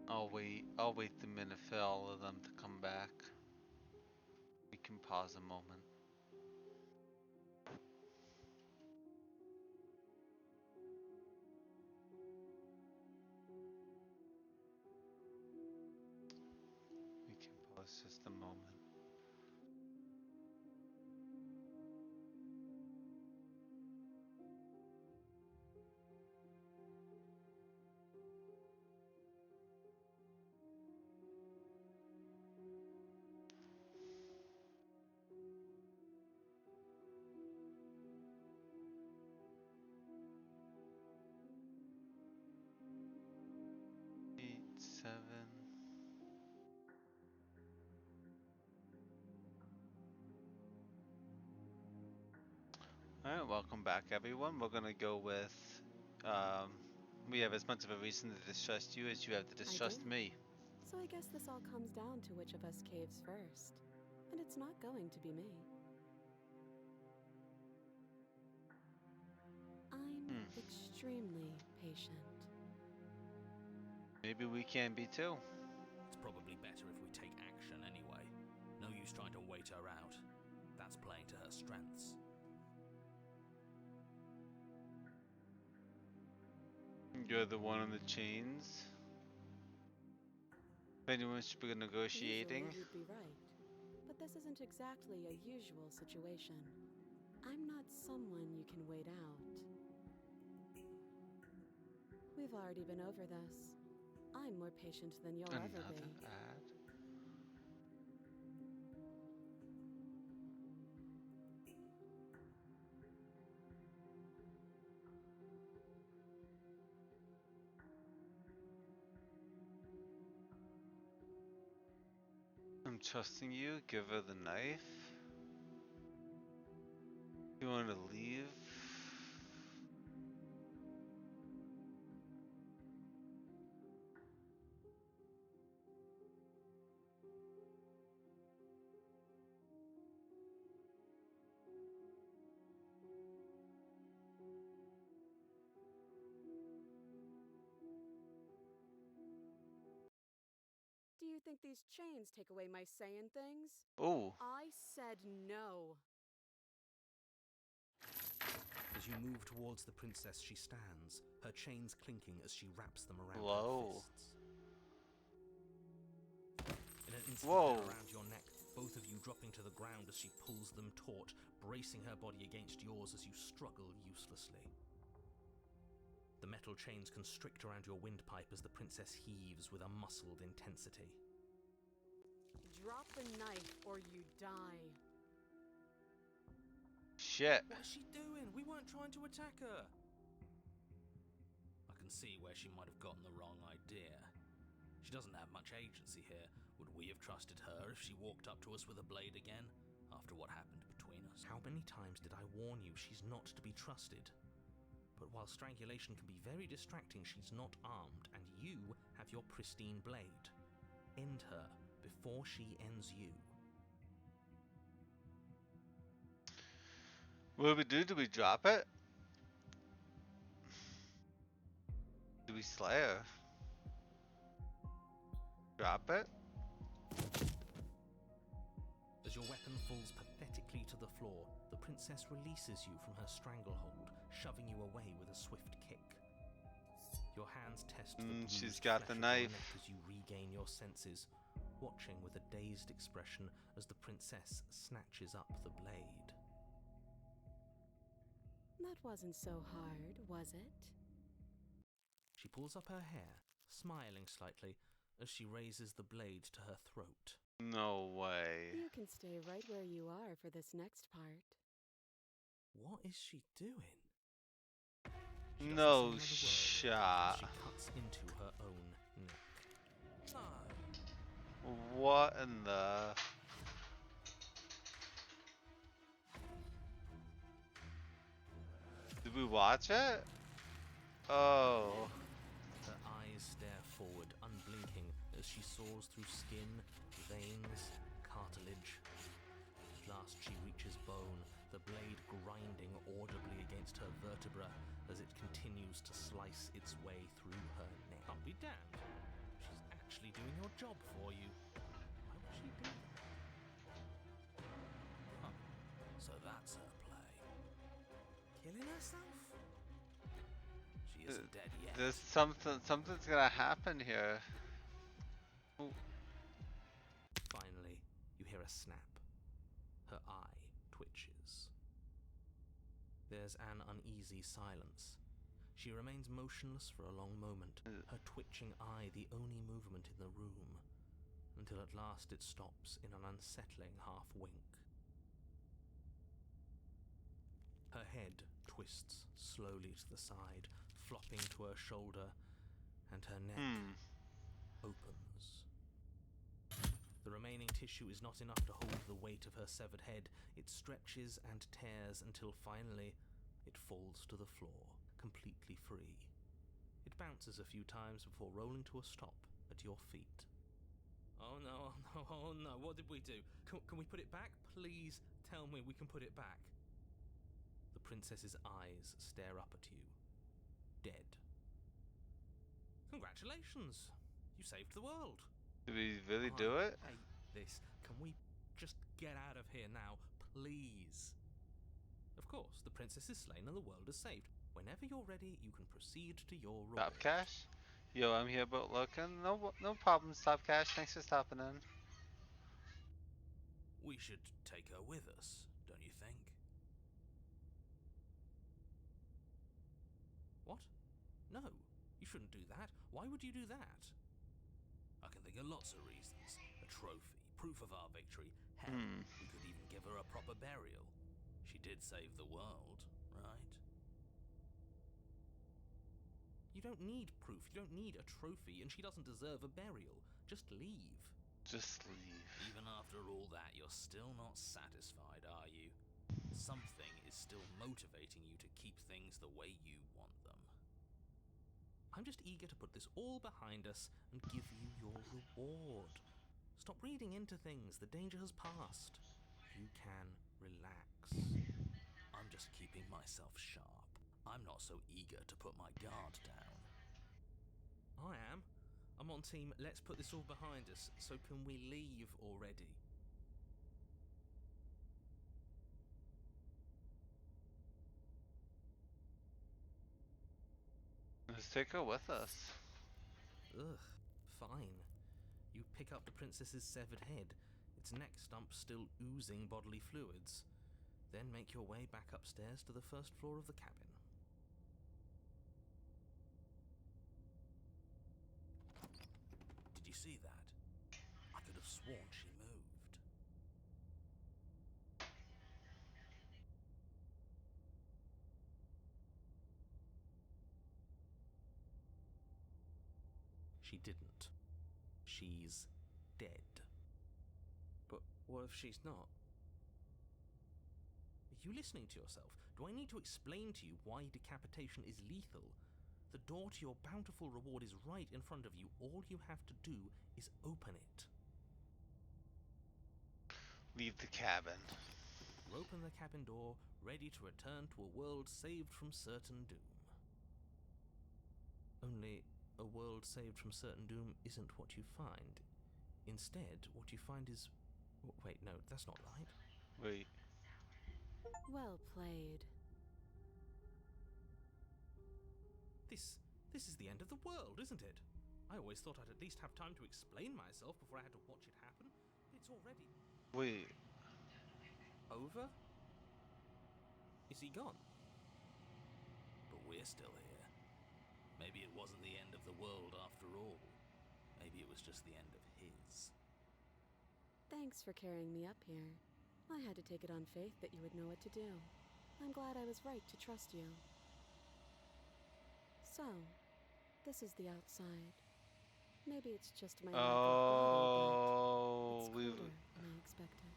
I'll wait the minute for all of them to come back. We can pause a moment. We can pause just a moment. Eight, 7. Alright, welcome back everyone. We're gonna go with, we have as much of a reason to distrust you as you have to distrust me. So I guess this all comes down to which of us caves first. And it's not going to be me. I'm extremely patient. Maybe we can be too. It's probably better if we take action anyway. No use trying to wait her out. That's playing to her strengths. You're the one on the chains. If anyone should be negotiating. Usually you'd be right. But this isn't exactly a usual situation. I'm not someone you can wait out. We've already been over this. I'm more patient than you'll ever Another be. ad. I'm trusting you. Give her the knife. You want to leave? Do you think these chains take away my saying things? Oh. I said no. As you move towards the princess, she stands, her chains clinking as she wraps them around Whoa. her fists. In an instant, Whoa. they're around your neck, both of you dropping to the ground as she pulls them taut, bracing her body against yours as you struggle uselessly. The metal chains constrict around your windpipe as the princess heaves with a muscled intensity. Drop the knife or you die. Shit. What is she doing? We weren't trying to attack her. I can see where she might have gotten the wrong idea. She doesn't have much agency here. Would we have trusted her if she walked up to us with a blade again, after what happened between us? How many times did I warn you she's not to be trusted? But while strangulation can be very distracting, she's not armed, and you have your pristine blade. End her before she ends you. What do we do? Do we drop it? Do we slay her? Drop it? As your weapon falls pathetically to the floor, the princess releases you from her stranglehold, shoving you away with a swift kick. Your hands test the bruised she's got the flesh of your knife. neck as you regain your senses, watching with a dazed expression as the princess snatches up the blade. That wasn't so hard, was it? She pulls up her hair, smiling slightly, as she raises the blade to her throat. No way. You can stay right where you are for this next part. What is she doing? No She shot. cuts into her own neck. No. What in the... Did we watch it? Oh. Her eyes stare forward, unblinking, as she saws through skin, veins, cartilage. At last she reaches bone, the blade grinding audibly against her vertebra as it continues to slice its way through her neck. I'll be damned. She's actually doing your job for you. Why would she do that? Huh. So that's her play. Killing herself? She isn't dead yet. There's something's gonna happen here. Ooh. Finally, you hear a snap. Her eye twitches. There's an uneasy silence. She remains motionless for a long moment, her twitching eye the only movement in the room, until at last it stops in an unsettling half-wink. Her head twists slowly to the side, flopping to her shoulder, and her neck opens. The remaining tissue is not enough to hold the weight of her severed head. It stretches and tears until finally it falls to the floor, completely free. It bounces a few times before rolling to a stop at your feet. Oh no, oh no, oh no, what did we do? Can we put it back? Please tell me we can put it back. The princess's eyes stare up at you, dead. Congratulations! You saved the world! Did we really do it? I hate this. Can we just get out of here now, please? Of course, the princess is slain and the world is saved. Whenever you're ready, you can proceed to your reward. Stop Cash? Yo, I'm here about looking. No problem, Stop Cash. Thanks for stopping in. We should take her with us, don't you think? What? No, you shouldn't do that. Why would you do that? I can think of lots of reasons. A trophy, proof of our victory. Hell, we could even give her a proper burial. She did save the world, right? You don't need proof, you don't need a trophy, and she doesn't deserve a burial. Just leave. Just leave. Even after all that, you're still not satisfied, are you? Something is still motivating you to keep things the way you want them. I'm just eager to put this all behind us and give you your reward. Stop reading into things. The danger has passed. You can relax. I'm just keeping myself sharp. I'm not so eager to put my guard down. I am. I'm on team, let's put this all behind us. So can we leave already? Let's take her with us. Ugh, fine. You pick up the princess's severed head, its neck stump still oozing bodily fluids. Then make your way back upstairs to the first floor of the cabin. Did you see that? I could have sworn she moved. She didn't. She's dead. But what if she's not? Are you listening to yourself? Do I need to explain to you why decapitation is lethal? The door to your bountiful reward is right in front of you. All you have to do is open it. Leave the cabin. You open the cabin door, ready to return to a world saved from certain doom. Only, a world saved from certain doom isn't what you find. Instead, what you find is... Wait, no, that's not right. Wait. Well played. This is the end of the world, isn't it? I always thought I'd at least have time to explain myself before I had to watch it happen. It's already... Wait. Over? Is he gone? But we're still here. Maybe it wasn't the end of the world after all. Maybe it was just the end of his. Thanks for carrying me up here. I had to take it on faith that you would know what to do. I'm glad I was right to trust you. So, this is the outside. Maybe it's just my lack of body, but it's colder than I expected.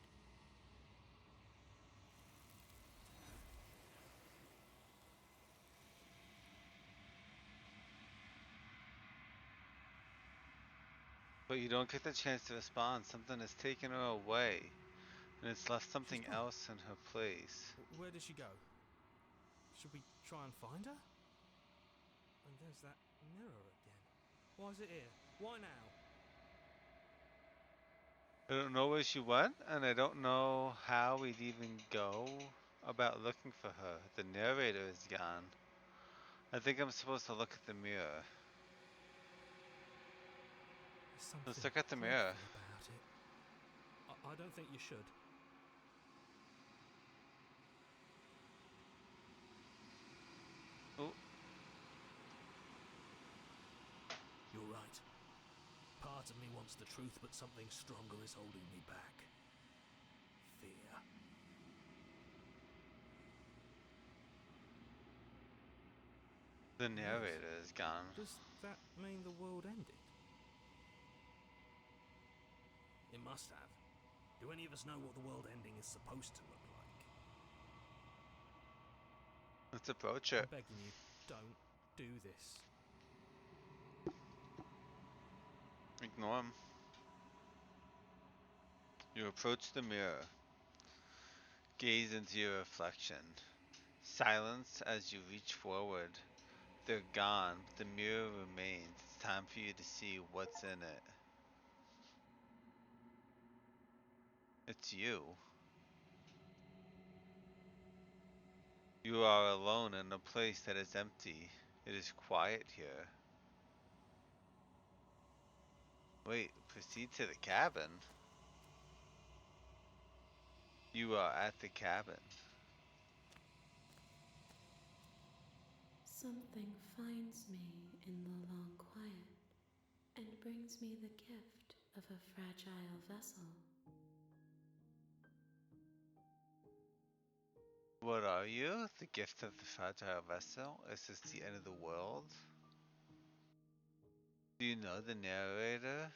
But you don't get the chance to respond. Something has taken her away. And it's left something gone. else in her place. Where did she go? Should we try and find her? And there's that mirror again. Why is it here? Why now? I don't know where she went, and I don't know how we'd even go about looking for her. The narrator is gone. I think I'm supposed to look at the mirror. There's something Let's look at the mirror. dreadful about it. I don't think you should. Oh, You're right. Part of me wants the truth, but something stronger is holding me back. Fear. the narrator is gone. Does that mean the world ended? It must have. Do any of us know what the world ending is supposed to look like? Let's approach it. I'm begging you, don't do this. Ignore him. You approach the mirror. Gaze into your reflection. Silence as you reach forward. They're gone, but the mirror remains. It's time for you to see what's in it. It's you. You are alone in a place that is empty. It is quiet here. Wait, proceed to the cabin. You are at the cabin. Something finds me in the long quiet and brings me the gift of a fragile vessel. What are you? The gift of the fragile vessel? Is this the end of the world? Do you know the narrator?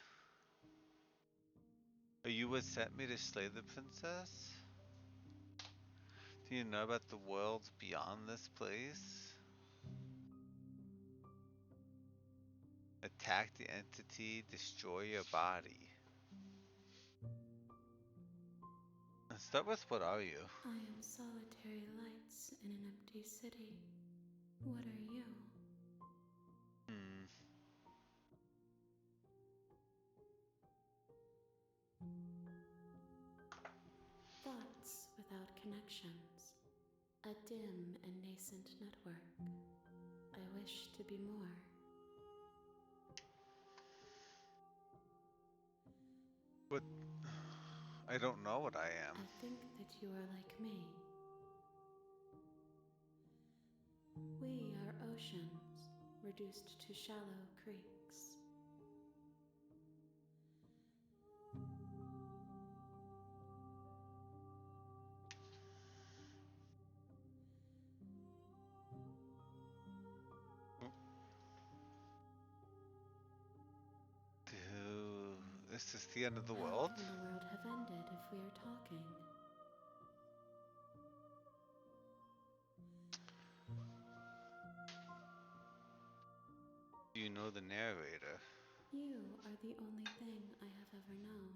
Are you what sent me to slay the princess? Do you know about the worlds beyond this place? Attack the entity, destroy your body. Let's start with what are you? I am solitary lights in an empty city. What are you? Thoughts without connections. A dim and nascent network. I wish to be more. What? I don't know what I am. I think that you are like me. We are oceans, reduced to shallow creeks. Is this the end of the How world? can the world have ended if we are talking? Do you know the narrator? You are the only thing I have ever known.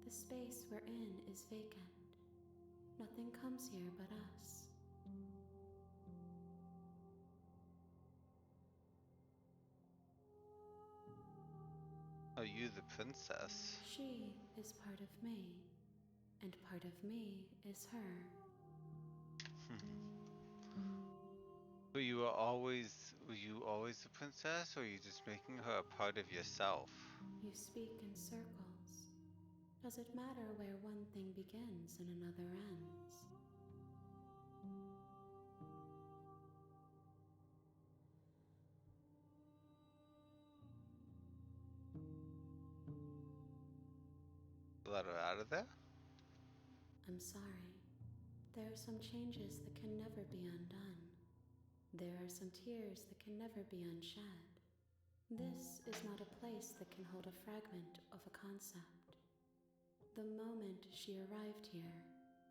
The space we're in is vacant. Nothing comes here but us. Are you the princess? She is part of me, and part of me is her. Were you always the princess, or are you just making her a part of yourself? You speak in circles. Does it matter where one thing begins and another ends? Let her out of there? I'm sorry. There are some changes that can never be undone. There are some tears that can never be unshed. This is not a place that can hold a fragment of a concept. The moment she arrived here,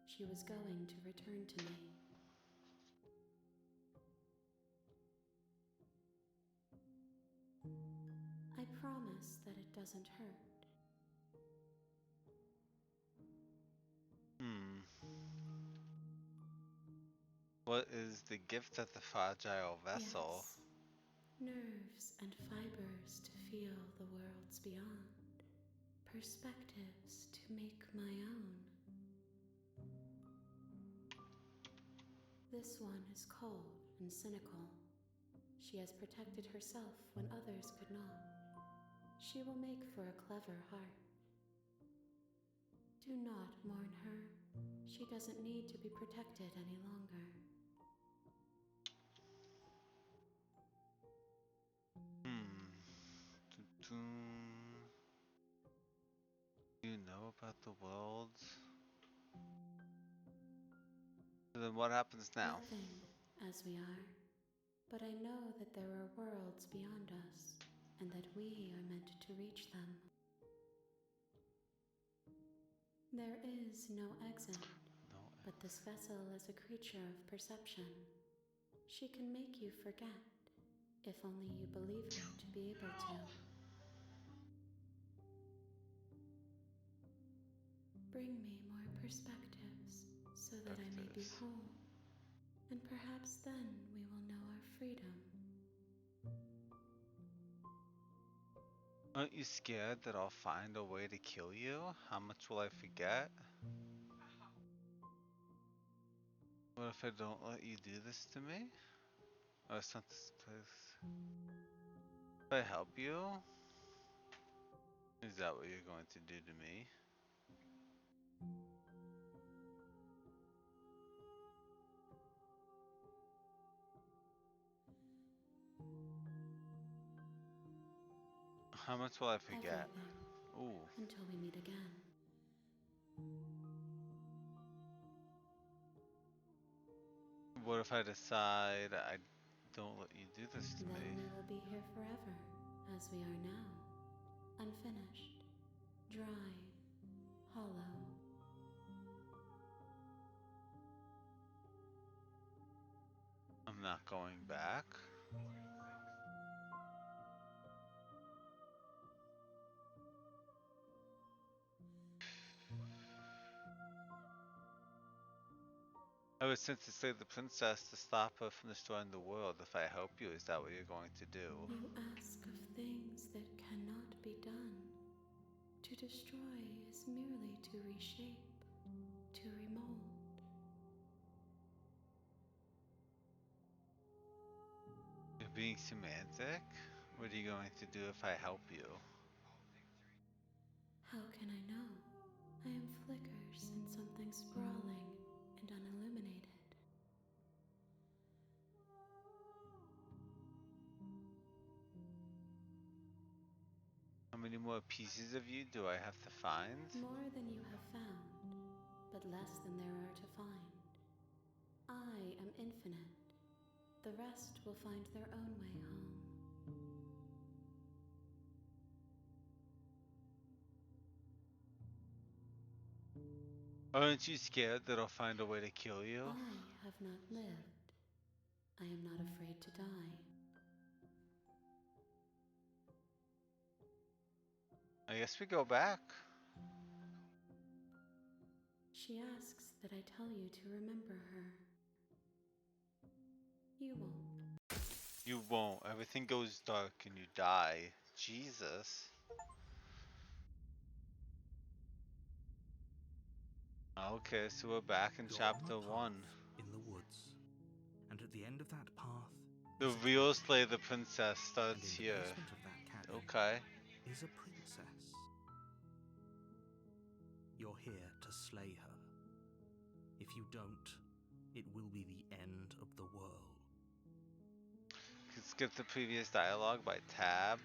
she was going to return to me. I promise that it doesn't hurt. What is the gift of the fragile vessel? Yes, nerves and fibers to feel the worlds beyond, perspectives to make my own. This one is cold and cynical. She has protected herself when others could not. She will make for a clever heart. Do not mourn her. She doesn't need to be protected any longer. Do you know about the worlds? So then what happens now? Nothing, as we are. But I know that there are worlds beyond us, and that we are meant to reach them. There is no exit, but this vessel is a creature of perception. She can make you forget, if only you believe her to be able to. Bring me more perspectives, so that I may be whole, and perhaps then we will know our freedom. Aren't you scared that I'll find a way to kill you? How much will I forget? What if I don't let you do this to me? Or something. If I help you? Is that what you're going to do to me? How much will I forget? Everything. Ooh. Until we meet again. What if I decide I don't let you do this to Then me? we will be here forever, as we are now. Unfinished, dry, hollow. I'm not going back. I was sent to save the princess to stop her from destroying the world. If I help you, is that what you're going to do? You ask of things that cannot be done. To destroy is merely to reshape, to remold. You're being semantic? What are you going to do if I help you? How can I know? I am flickers in something sprawling and unilluminated. How many more pieces of you do I have to find? More than you have found, but less than there are to find. I am infinite. The rest will find their own way home. Aren't you scared that I'll find a way to kill you? I have not lived. The rest will find their own way home. I am not afraid to die. I guess we go back. She asks that I tell you to remember her. You won't. You won't. Everything goes dark and you die. Jesus. Okay, so we're back in You're chapter on a 1. path in the woods, and at the end of that path The is a real cabin. Slay the Princess And starts in the here. basement of that cabin Okay. is a princess. You're here to slay her. If you don't, it will be the end of the world. Could skip the previous dialogue by tab.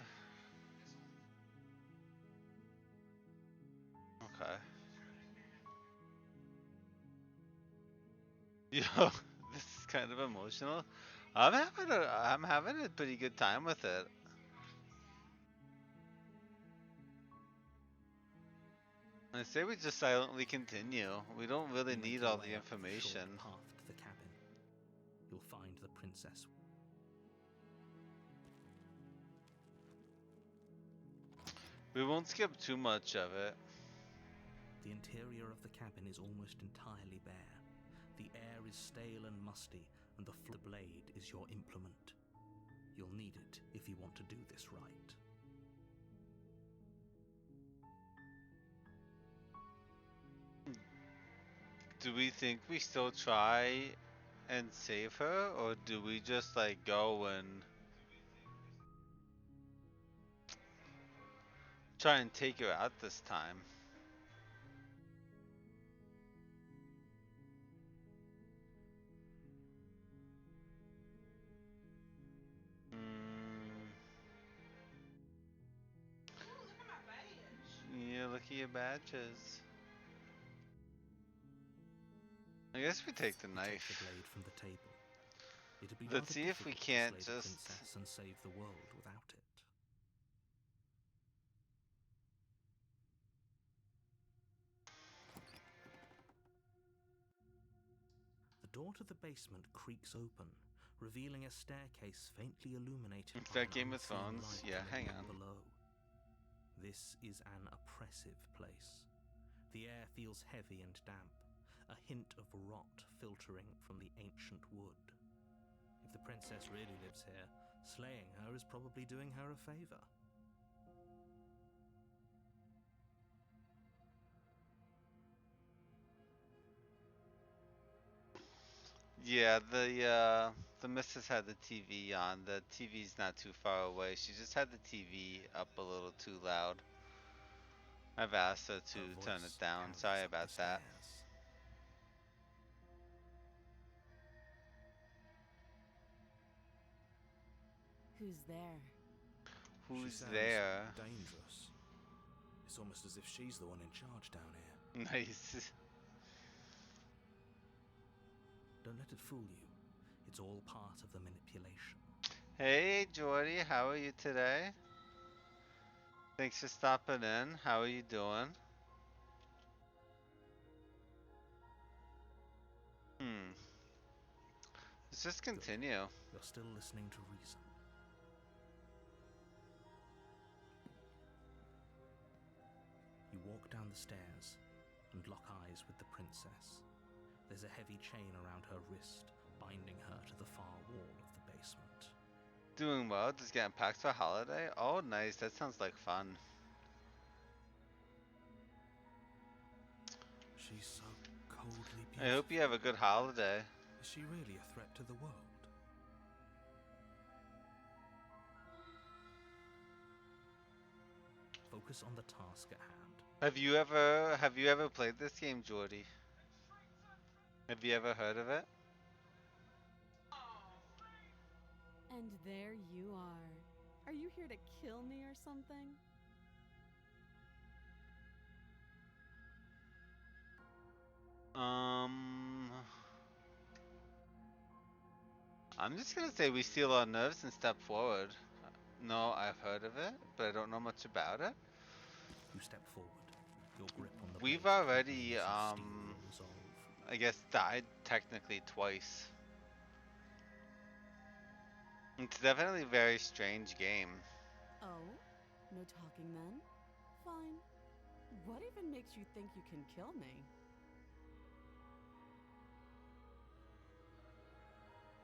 Okay. Yo, this is kind of emotional. I'm having a pretty good time with it. I say we just silently continue. We don't really You make need your all way the up the short information. path to the cabin. You'll find the princess. We won't skip too much of it. The interior of the cabin is almost entirely bare. The air is stale and musty, and the blade is your implement. You'll need it if you want to do this right. Do we think we still try and save her, or do we just like go and try and take her out this time? Mm, yeah, look at your badges. I guess we take the You knife. take the blade from the table. It'd be Let's rather see if we difficult can't to slay the just... princess and save the world without it. The door to the basement creaks open, revealing a staircase faintly illuminated It's by that an Game of unseen Thrones? light Yeah, hang lurking on. below. This is an oppressive place. The air feels heavy and damp, a hint of rot filtering from the ancient wood. If the princess really lives here, slaying her is probably doing her a favor. Yeah, the missus had the TV on. The TV's not too far away. She just had the TV up a little too loud. I've asked her to Her turn voice it down. carries Sorry up the about that. stairs. Who's there? She Who's sounds there? dangerous. It's almost as if she's the one in charge down here. Nice. Don't let it fool you. It's all part of the manipulation. Hey, Jordy, how are you today? Thanks for stopping in. How are you doing? Let's just continue. You're still listening to reason. You walk down the stairs and lock eyes with the princess. There's a heavy chain around her wrist, binding her to the far wall of the basement. Doing well. Just getting packed for a holiday. Oh, nice. That sounds like fun. She's so coldly beautiful. I hope you have a good holiday. Is she really a threat to the world? Focus on the task at hand. Have you ever played this game, Jordy? Have you ever heard of it? And there you are. Are you here to kill me or something? I'm just gonna say we steal our nerves and step forward. No, I've heard of it, but I don't know much about it. You step forward. Your grip on the We've blade already, tightens as you steel your resolve. I guess died technically twice. It's definitely a very strange game. Oh? No talking then? Fine. What even makes you think you can kill me?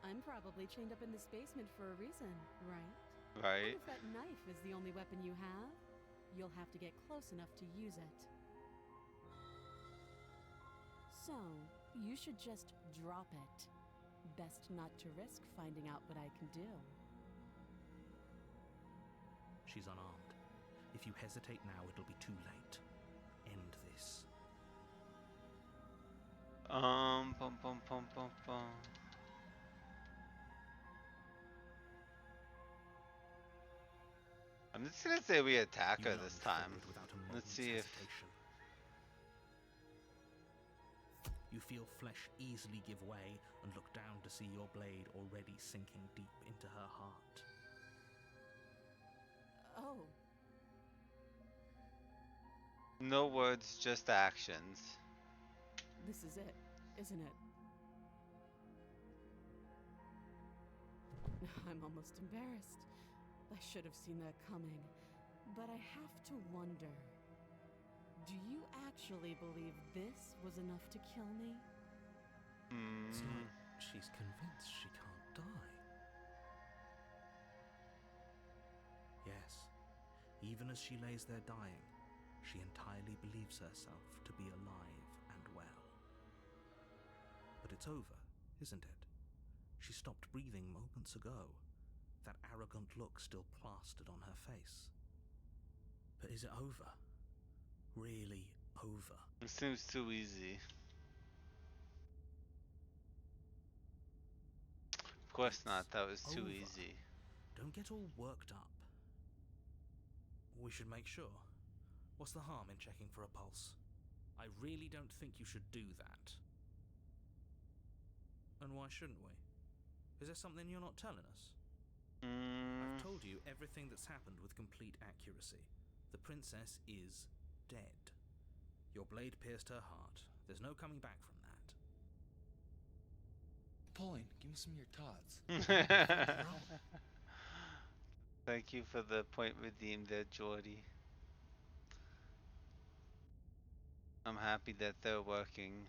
I'm probably chained up in this basement for a reason, right? And Right? if that knife is the only weapon you have, you'll have to get close enough to use it. So, you should just drop it. Best not to risk finding out what I can do. She's unarmed. If you hesitate now, it'll be too late. End this. Bum bum bum bum bum. I'm just gonna say we attack You her this lunged time. forward without a Let's moment's see if hesitation. You feel flesh easily give way and look down to see your blade already sinking deep into her heart. Oh, no words, just actions. this is it, isn't it? I'm almost embarrassed. I should have seen that coming. But I have to wonder. Do you actually believe this was enough to kill me? It's Hmm. like she's convinced she can't die. Yes, even as she lays there dying, she entirely believes herself to be alive and well. But it's over, isn't it? She stopped breathing moments ago, that arrogant look still plastered on her face. But is it over? Really over? It seems too easy. Of course It's not, that was too over. easy. Don't get all worked up. We should make sure. What's the harm in checking for a pulse? I really don't think you should do that. And why shouldn't we? Is there something you're not telling us? I've told you everything that's happened with complete accuracy. The princess is dead. Your blade pierced her heart. There's no coming back from that. Pauline, give me some of your tots. Thank you for the point redeemed there, Jordy. I'm happy that they're working.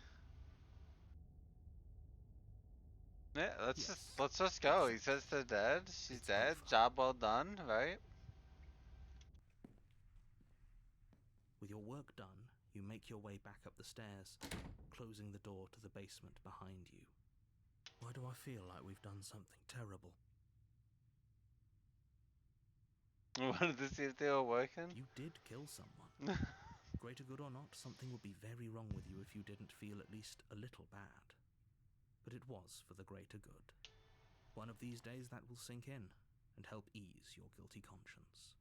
Yeah, let's Yes. just go. He says they're dead. She's It's dead. over. Job well done, right? With your work done, you make your way back up the stairs, closing the door to the basement behind you. Why do I feel like we've done something terrible? I wanted to see if they were working. You did kill someone. Greater good or not, something would be very wrong with you if you didn't feel at least a little bad. But it was for the greater good. One of these days that will sink in and help ease your guilty conscience.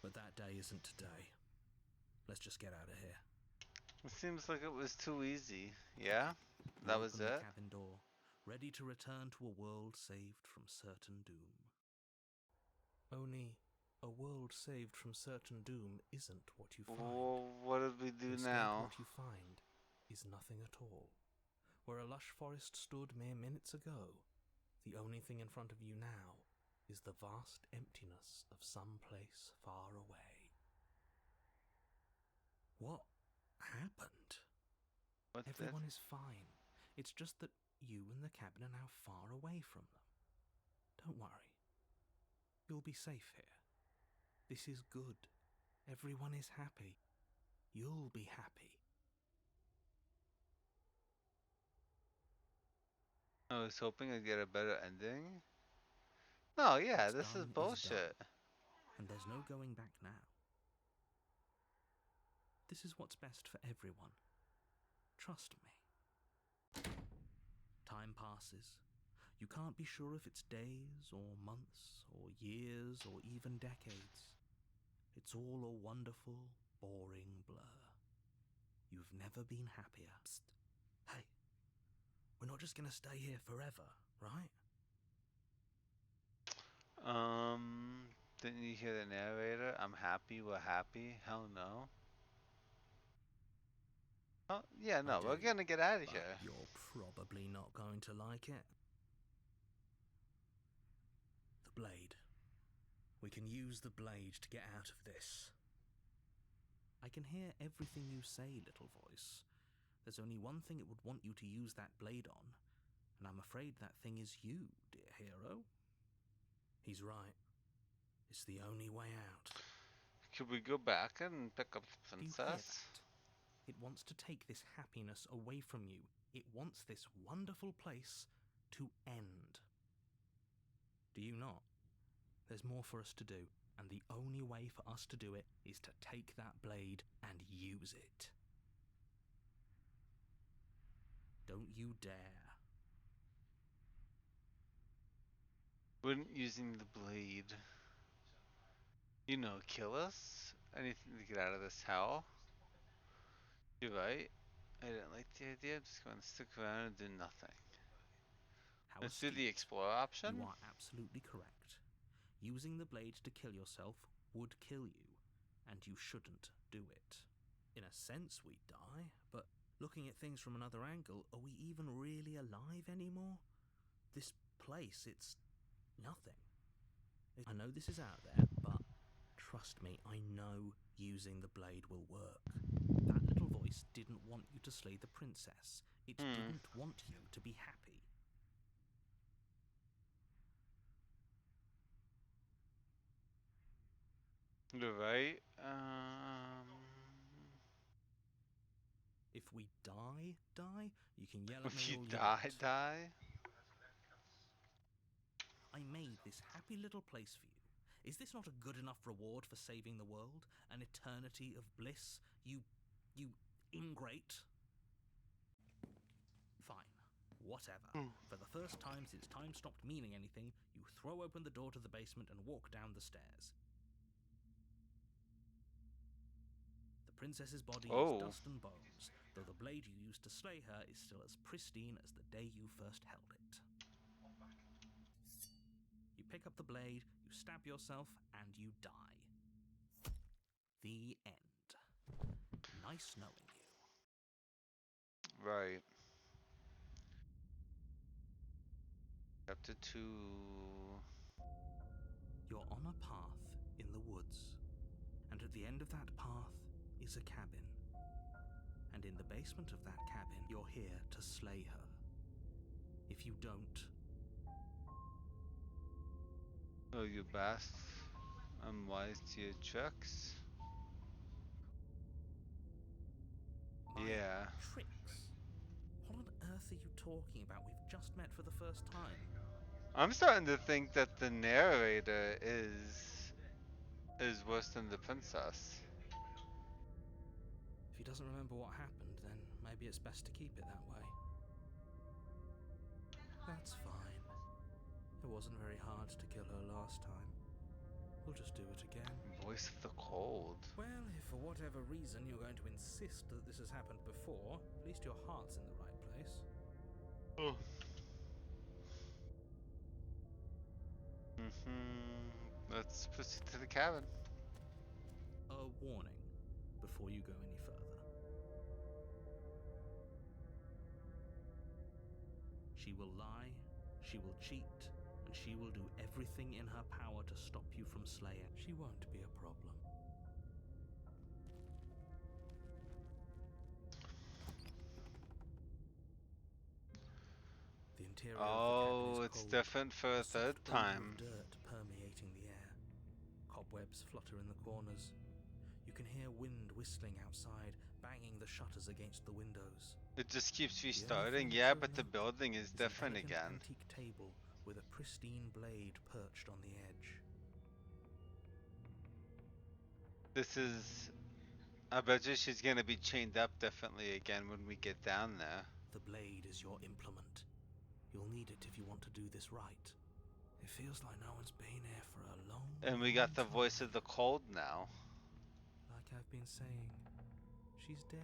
But that day isn't today. Let's just get out of here. It seems like it was too easy. Yeah? You That was open it? the cabin door, ready to return to a world saved from certain doom. Only, a world saved from certain doom isn't what you find. Well, what did we do Instead, now? what you find is nothing at all. Where a lush forest stood mere minutes ago, the only thing in front of you now is the vast emptiness of some place far away. What happened? What the- Everyone is fine. It's just that you and the cabin are now far away from them. Don't worry. You'll be safe here. This is good. Everyone is happy. You'll be happy. I was hoping I'd get a better ending. No, yeah, What's this is done is bullshit. done, and there's no going back now. This is what's best for everyone. Trust me. Time passes. You can't be sure if it's days or months or years or even decades. It's all a wonderful, boring blur. You've never been happier. Psst. Hey, we're not just gonna stay here forever, right? Didn't you hear the narrator? I'm happy, we're happy. Hell no. Oh, yeah, no, I we're do, gonna get out of but here. you're probably not going to like it. We can use the blade to get out of this. I can hear everything you say, little voice. There's only one thing it would want you to use that blade on, and I'm afraid that thing is you, dear hero. He's right. It's the only way out. Could we go back and pick up the Do you hear princess? that? It wants to take this happiness away from you. It wants this wonderful place to end. Do you not? There's more for us to do, and the only way for us to do it is to take that blade and use it. Don't you dare. Wouldn't using the blade, kill us? Anything to get out of this hell? You're right. I didn't like the idea. I'm just going to stick around and do nothing. How Let's do the astute. explore option. You are absolutely correct. Using the blade to kill yourself would kill you, and you shouldn't do it. In a sense, we die, but looking at things from another angle, are we even really alive anymore? This place, it's nothing. I know this is out there, but trust me, I know using the blade will work. That little voice didn't want you to slay the princess. It didn't want you to be happy. You're right. If we die, you can yell at If me you all you die, want. I made this happy little place for you. Is this not a good enough reward for saving the world? An eternity of bliss? You ingrate? Fine. Whatever. For the first time since time stopped meaning anything, you throw open the door to the basement and walk down the stairs. The princess's body is dust and bones, though the blade you used to slay her is still as pristine as the day you first held it. You pick up the blade, you stab yourself, and you die. The end. Nice knowing you. Right. Chapter 2. You're on a path in the woods, and at the end of that path is a cabin. And in the basement of that cabin, you're here to slay her. If you don't... Oh, you bast. I'm wise to your tricks. My Yeah. tricks? What on earth are you talking about? We've just met for the first time. I'm starting to think that the narrator is worse than the princess. If he doesn't remember what happened, then maybe it's best to keep it that way. That's fine. It wasn't very hard to kill her last time. We'll just do it again. Voice of the cold. Well, if for whatever reason you're going to insist that this has happened before, at least your heart's in the right place. Oh. Let's proceed to the cabin. A warning before you go any further. She will lie, she will cheat, and she will do everything in her power to stop you from slaying. She won't be a problem. The interior of the cabin is It's cold, different for a soft third odor time. of dirt permeating the air. Cobwebs flutter in the corners. You can hear wind whistling outside, banging the shutters against the windows. It just keeps The only restarting, thing yeah, to but the note building is is an different elegant again. antique table with a pristine blade perched on the edge. This is... I bet you she's gonna be chained up differently again when we get down there. The blade is your implement. You'll need it if you want to do this right. It feels like no one's been here for a long, And we got the long voice time. of the cold now. Like I've been saying, she's dead.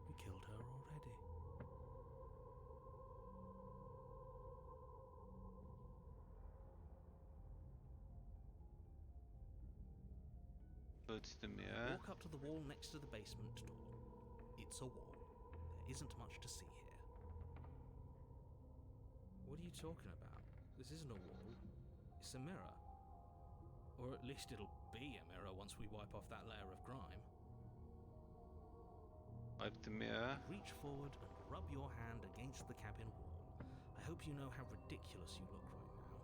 We killed her already. Go to the mirror. Walk up to the wall next to the basement door. It's a wall. There isn't much to see here. What are you talking about? This isn't a wall. It's a mirror. Or at least it'll be a mirror once we wipe off that layer of grime. Wipe the mirror. You reach forward and rub your hand against the cabin wall. I hope you know how ridiculous you look right now.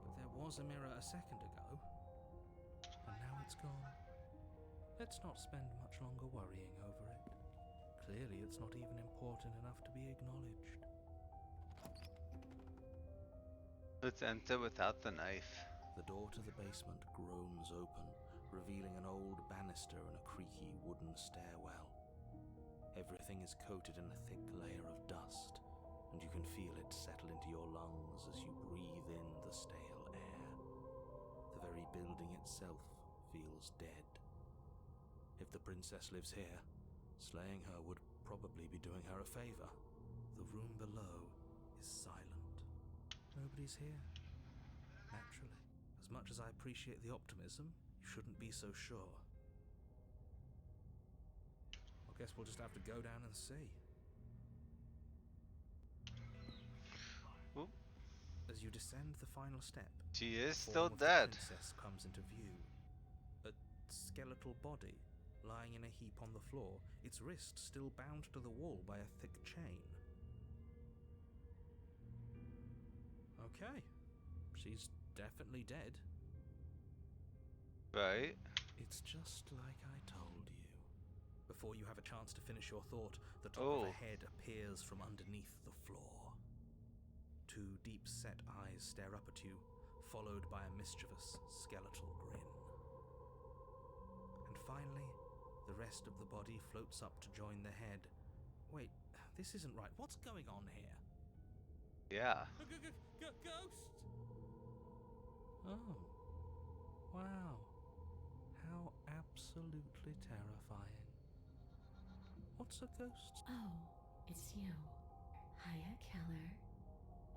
But there was a mirror a second ago, and now it's gone. Let's not spend much longer worrying over it. Clearly it's not even important enough to be acknowledged. Let's enter without the knife. The door to the basement groans open, revealing an old banister and a creaky wooden stairwell. Everything is coated in a thick layer of dust, and you can feel it settle into your lungs as you breathe in the stale air. The very building itself feels dead. If the princess lives here, slaying her would probably be doing her a favor. The room below is silent. Nobody's here. Naturally. As much as I appreciate the optimism, you shouldn't be so sure. I guess we'll just have to go down and see. Oop. As you descend the final step, She is the still form of the dead. princess comes into view. A skeletal body lying in a heap on the floor, its wrist still bound to the wall by a thick chain. Okay, she's definitely dead. Right. It's just like I told you. Before you have a chance to finish your thought, the top of a head appears from underneath the floor. Two deep-set eyes stare up at you, followed by a mischievous, skeletal grin. And finally, the rest of the body floats up to join the head. Wait, this isn't right. What's going on here? Yeah. Ghost! Oh. Wow. How absolutely terrifying. What's a ghost? Oh, it's you. Hiya, Keller.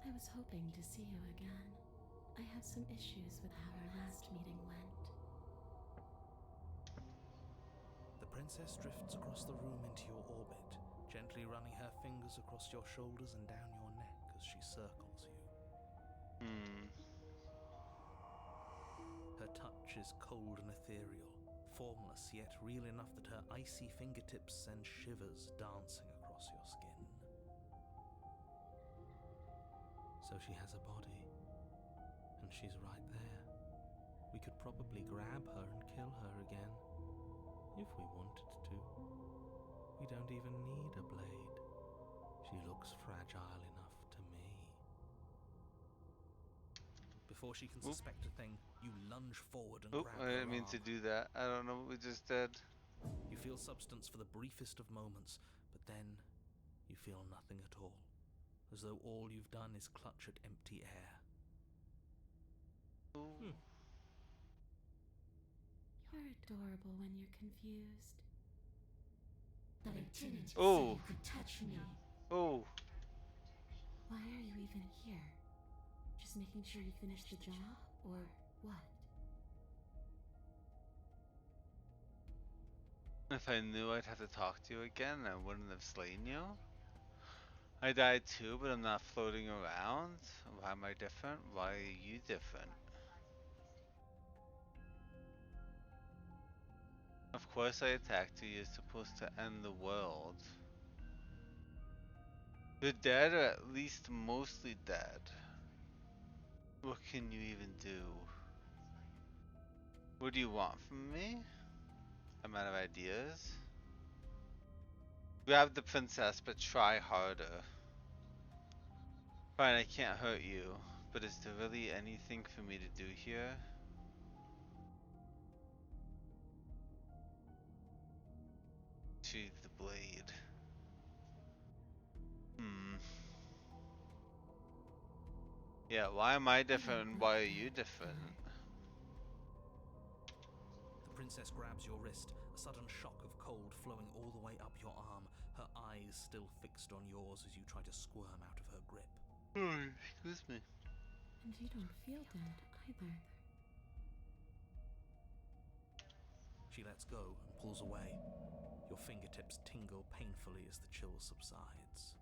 I was hoping to see you again. I have some issues with how our last meeting went. The princess drifts across the room into your orbit, gently running her fingers across your shoulders and down your neck as she circles you. Her touch is cold and ethereal, formless yet real enough that her icy fingertips send shivers dancing across your skin. So she has a body, and she's right there. We could probably grab her and kill her again, if we wanted to. We don't even need a blade. She looks fragile enough to me. Before she can suspect a thing, you lunge forward and Oop, grab I her didn't mean to arm. do that. I don't know what we just did. You feel substance for the briefest of moments, but then you feel nothing at all, as though all you've done is clutch at empty air. You're adorable when you're confused. But I didn't say Oh. you could touch me. Oh. Why are you even here? Just making sure you finish the job, or what? If I knew I'd have to talk to you again, I wouldn't have slain you. I died too, but I'm not floating around. Why am I different? Why are you different? Of course I attacked you. You're supposed to end the world. You're dead, or at least mostly dead. What can you even do? What do you want from me? I'm out of ideas. Grab the princess, but try harder. Fine, I can't hurt you, but is there really anything for me to do here? Sheathe the blade. Yeah, why am I different and why are you different? The princess grabs your wrist, a sudden shock of cold flowing all the way up your arm, her eyes still fixed on yours as you try to squirm out of her grip. Excuse me. And you don't feel dead either. She lets go and pulls away. Your fingertips tingle painfully as the chill subsides.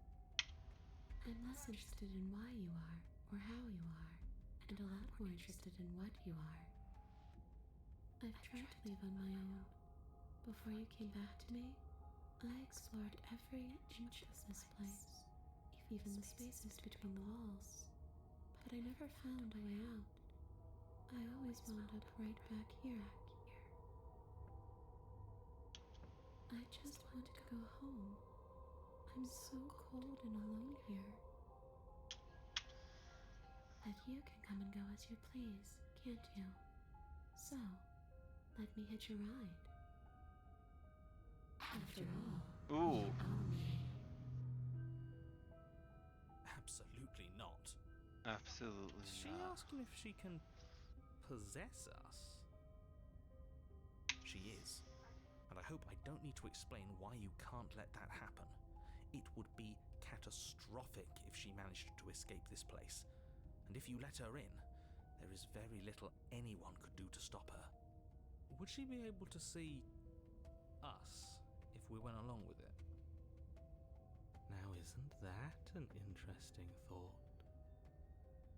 I'm less interested in why you are, or how you are, and a lot more interested in what you are. I've tried to leave on my own. Before you came back to me, I explored every inch of this place, even the spaces between the walls. But I never found a way out. I always wound up right back here. I just want to go home. I'm so cold and alone here. But you can come and go as you please, can't you? So, let me hitch a ride. After all, Ooh. Absolutely not. Absolutely Is she not. asking if she can possess us? She is. And I hope I don't need to explain why you can't let that happen. It would be catastrophic if she managed to escape this place. And if you let her in, there is very little anyone could do to stop her. Would she be able to see us if we went along with it? Now, isn't that an interesting thought?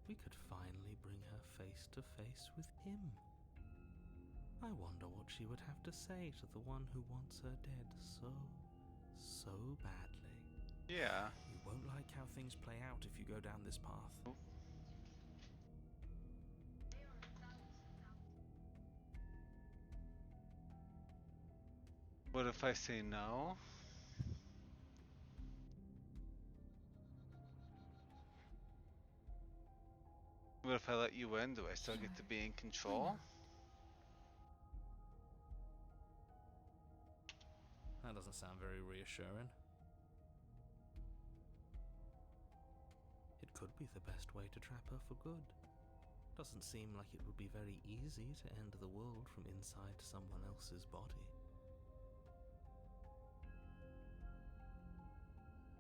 We could finally bring her face to face with him. I wonder what she would have to say to the one who wants her dead so badly. Yeah. You won't like how things play out if you go down this path. What if I say no? What if I let you in? Do I still get to be in control? That doesn't sound very reassuring. It could be the best way to trap her for good. Doesn't seem like it would be very easy to end the world from inside someone else's body.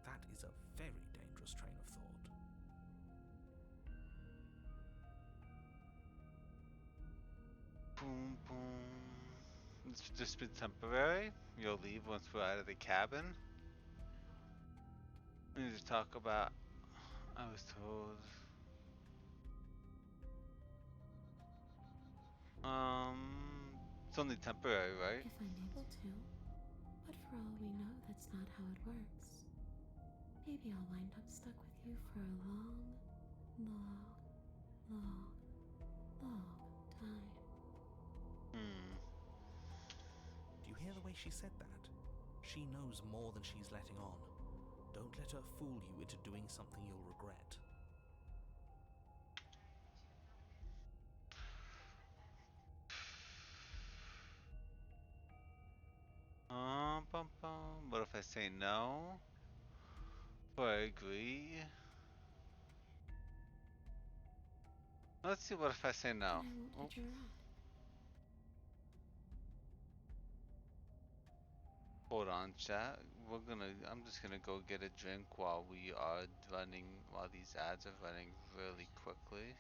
That is a very dangerous train of thought. Boom, boom. It's just been temporary. You'll leave once we're out of the cabin. We need to talk about. I was told. It's only temporary, right? If I'm able to. But for all we know, that's not how it works. Maybe I'll wind up stuck with you for a long time. Do you hear the way she said that? She knows more than she's letting on. Don't let her fool you into doing something you'll regret. Bum, bum. What if I say no? Or I agree? Let's see what if I say no. Then I won't Oh, hit your rod. hold on, chat. I'm just gonna go get a drink while we are running, while these ads are running really quickly.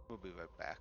We'll be right back.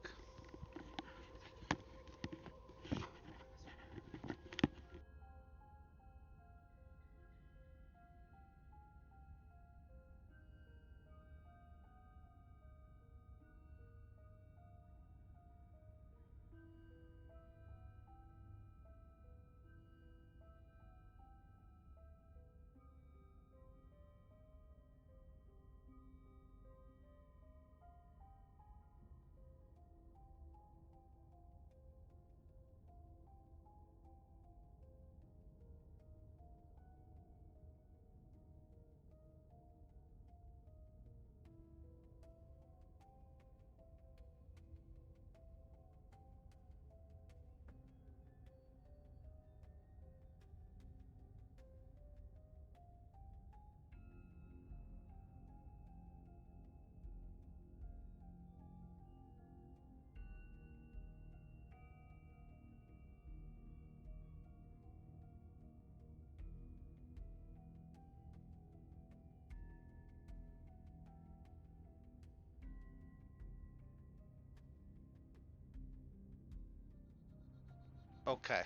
Okay.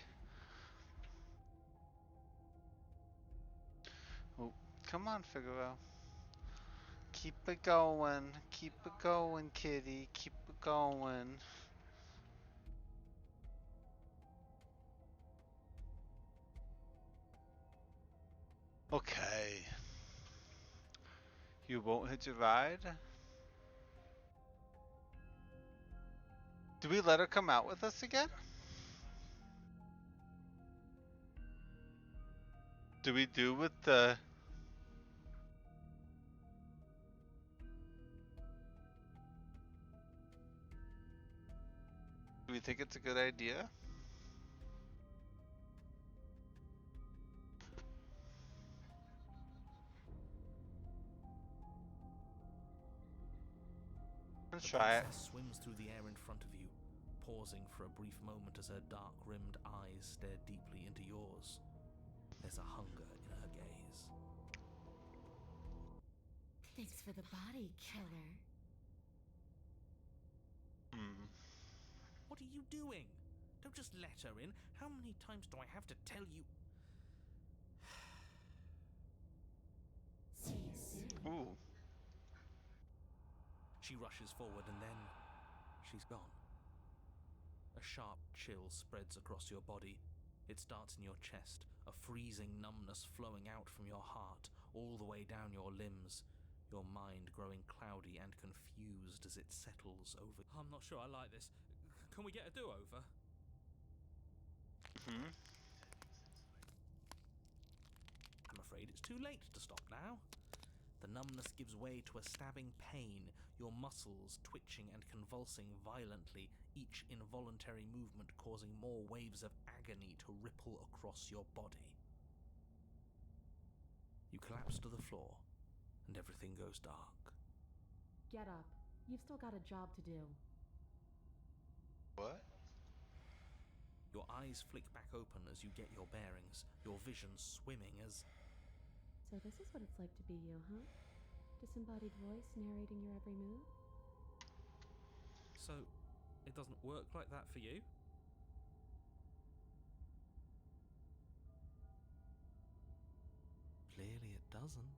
Come on, Figaro. Keep it going. Keep it going, kitty. Keep it going. Okay. You won't hitch a ride? Do we let her come out with us again? Do we do with the... Do we think it's a good idea? Let's The try it. princess swims through the air in front of you, pausing for a brief moment as her dark-rimmed eyes stare deeply into yours. There's a hunger in her gaze. Thanks for the body, killer. What are you doing? Don't just let her in. How many times do I have to tell you? See you soon. Ooh. She rushes forward and then she's gone. A sharp chill spreads across your body. It starts in your chest, a freezing numbness flowing out from your heart, all the way down your limbs, your mind growing cloudy and confused as it settles over. I'm not sure I like this. Can we get a do-over? I'm afraid it's too late to stop now. The numbness gives way to a stabbing pain, your muscles twitching and convulsing violently, each involuntary movement causing more waves of agony to ripple across your body. You collapse to the floor, and everything goes dark. Get up. You've still got a job to do. What? Your eyes flick back open as you get your bearings, your vision swimming as... So this is what it's like to be you, huh? Disembodied voice narrating your every move? So, it doesn't work like that for you? Clearly it doesn't,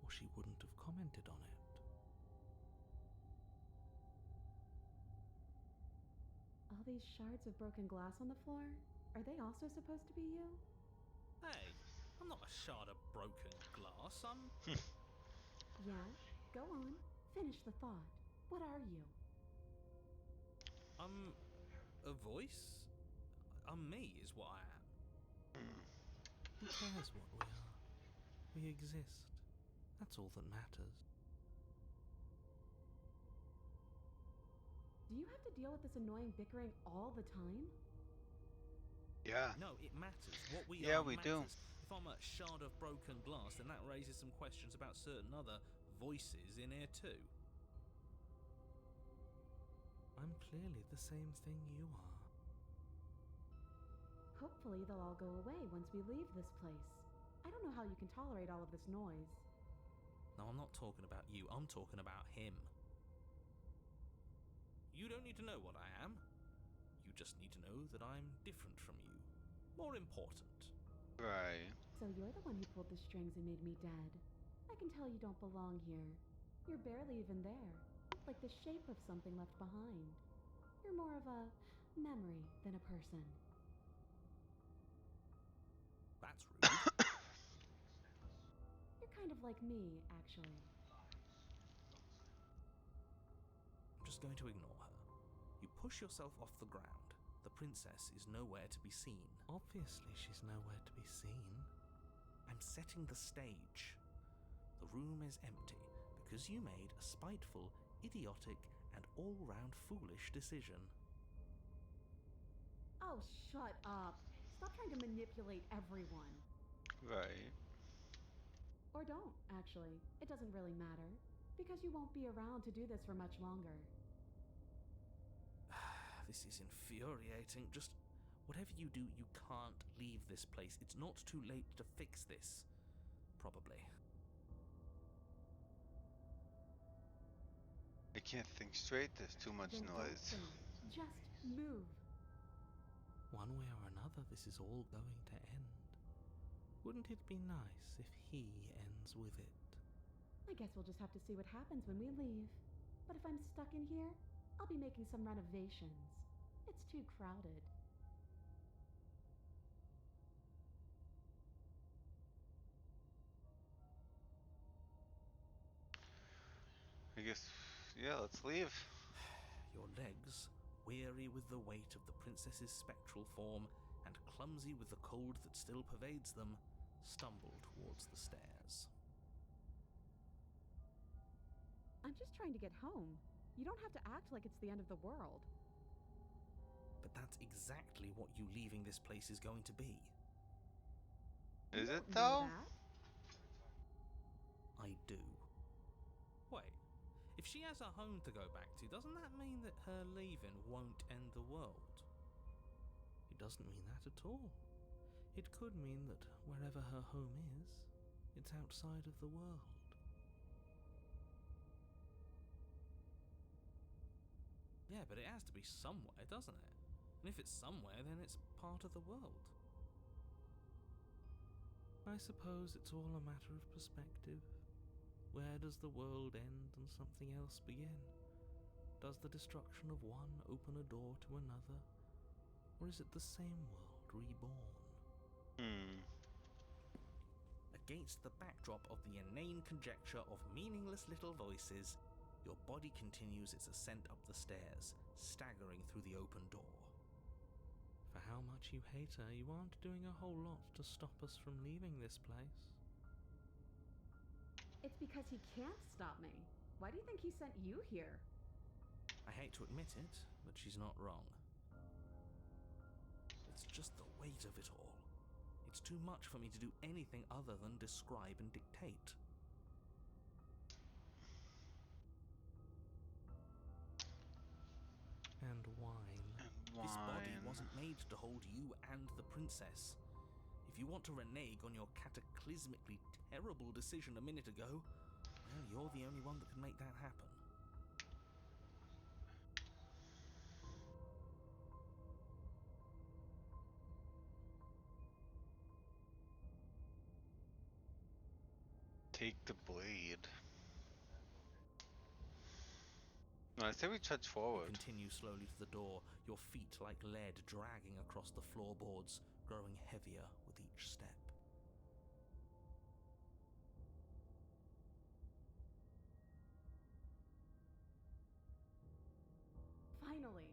or she wouldn't have commented on it. All these shards of broken glass on the floor? Are they also supposed to be you? Hey, I'm not a shard of broken glass, I'm... Yeah? Go on. Finish the thought. What are you? I'm a voice? I'm me is what I am. Who cares what we are? We exist. That's all that matters. Do you have to deal with this annoying bickering all the time? Yeah. No, it matters. What we Yeah, are we do. matters. If I'm a shard of broken glass, then that raises some questions about certain other voices in here too. I'm clearly the same thing you are. Hopefully they'll all go away once we leave this place. I don't know how you can tolerate all of this noise. No, I'm not talking about you. I'm talking about him. You don't need to know what I am. You just need to know that I'm different from you. More important. Right. So you're the one who pulled the strings and made me dead. I can tell you don't belong here. You're barely even there. Like the shape of something left behind. You're more of a memory than a person. That's rude. You're kind of like me, actually. I'm just going to ignore her. You push yourself off the ground. The princess is nowhere to be seen. Obviously, she's nowhere to be seen. I'm setting the stage. The room is empty because you made a spiteful, idiotic, and all-round foolish decision. Oh, shut up. Stop trying to manipulate everyone. Right. Or don't, actually. It doesn't really matter. Because you won't be around to do this for much longer. This is infuriating. Just whatever you do, you can't leave this place. It's not too late to fix this. Probably. I can't think straight. There's too much Then don't noise. think. Just move. One way or another, this is all going to end. Wouldn't it be nice if he ends with it? I guess we'll just have to see what happens when we leave. But if I'm stuck in here, I'll be making some renovations. It's too crowded. I guess, yeah, let's leave. Your legs, weary with the weight of the princess's spectral form and clumsy with the cold that still pervades them, stumble towards the stairs. I'm just trying to get home. You don't have to act like it's the end of the world. But that's exactly what you leaving this place is going to be. Is You it don't know though? that. I do. Wait, if she has a home to go back to, doesn't that mean that her leaving won't end the world? It doesn't mean that at all. It could mean that wherever her home is, it's outside of the world. Yeah, but it has to be somewhere, doesn't it? And if it's somewhere, then it's part of the world. I suppose it's all a matter of perspective. Where does the world end and something else begin? Does the destruction of one open a door to another? Or is it the same world reborn? Against the backdrop of the inane conjecture of meaningless little voices, your body continues its ascent up the stairs, staggering through the open door. For how much you hate her, you aren't doing a whole lot to stop us from leaving this place. It's because he can't stop me. Why do you think he sent you here? I hate to admit it, but she's not wrong. It's just the weight of it all. It's too much for me to do anything other than describe and dictate. And wine. This body wasn't made to hold you and the princess. If you want to renege on your cataclysmically terrible decision a minute ago, well, you're the only one that can make that happen. Take the blade. No, I say we trudge forward. You continue slowly to the door, your feet like lead dragging across the floorboards, growing heavier with each step. Finally!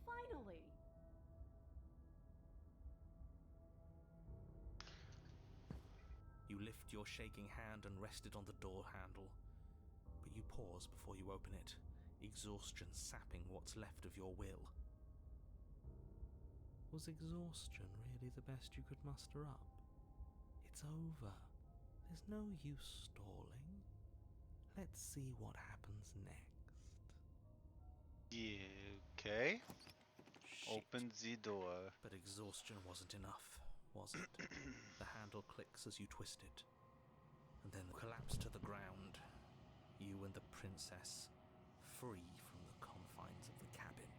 Finally! You lift your shaking hand and rest it on the door handle, but you pause before you open it, exhaustion sapping what's left of your will. Was exhaustion really the best you could muster up? It's over. There's no use stalling. Let's see what happens next. Yeah, okay. Shit. Open the door. But exhaustion wasn't enough, was it? The handle clicks as you twist it, and then collapse to the ground. You and the princess, free from the confines of the cabin.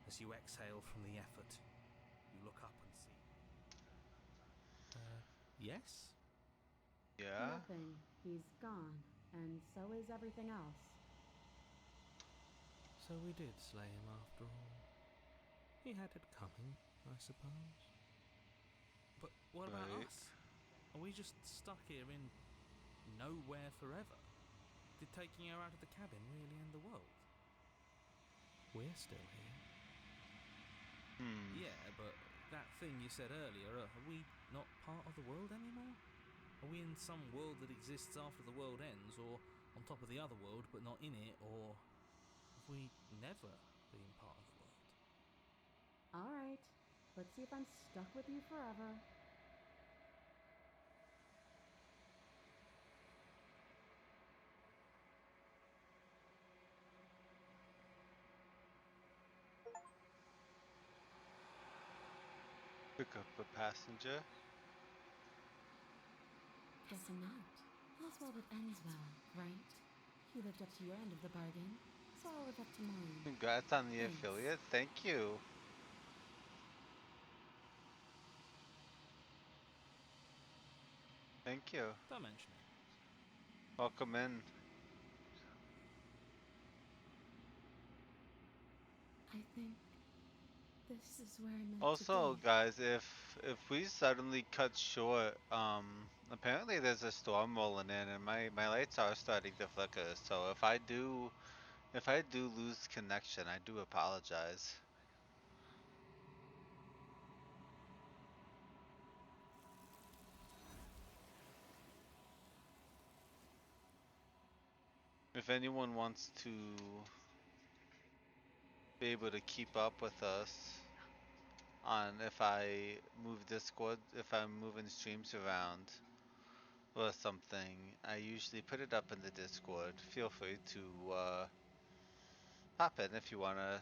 As you exhale from the effort, you look up and see... yes? Yeah? Nothing. He's gone. And so is everything else. So we did slay him after all. He had it coming, I suppose. But what about Right. us? Are we just stuck here in nowhere forever? Did taking her out of the cabin really end the world? We're still here. Yeah, but that thing you said earlier, are we not part of the world anymore? Are we in some world that exists after the world ends, or on top of the other world but not in it, or have we never been part of the world? Alright. Let's see if I'm stuck with you forever. Pick up a passenger. Guess I'm not. All's well that ends well, right? You lived up to your end of the bargain, so I'll live up to mine. Congrats on the Thanks. affiliate. Thank you. Thank you. Don't mention it. Welcome in. I think this is where I'm meant Also, to be. guys, if we suddenly cut short, apparently there's a storm rolling in, and my lights are starting to flicker. So if I do lose connection, I do apologize. If anyone wants to be able to keep up with us on if I move Discord, if I'm moving streams around or something, I usually put it up in the Discord. Feel free to pop in if you want to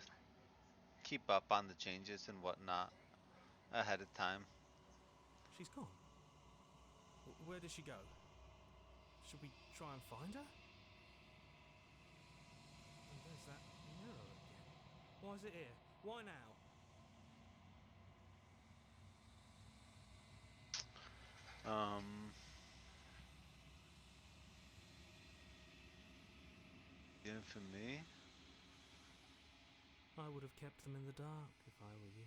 keep up on the changes and whatnot ahead of time. She's gone. Where did she go? Should we try and find her? Oh, there's that mirror again. Why is it here? Why now? Again for me. I would have kept them in the dark if I were you.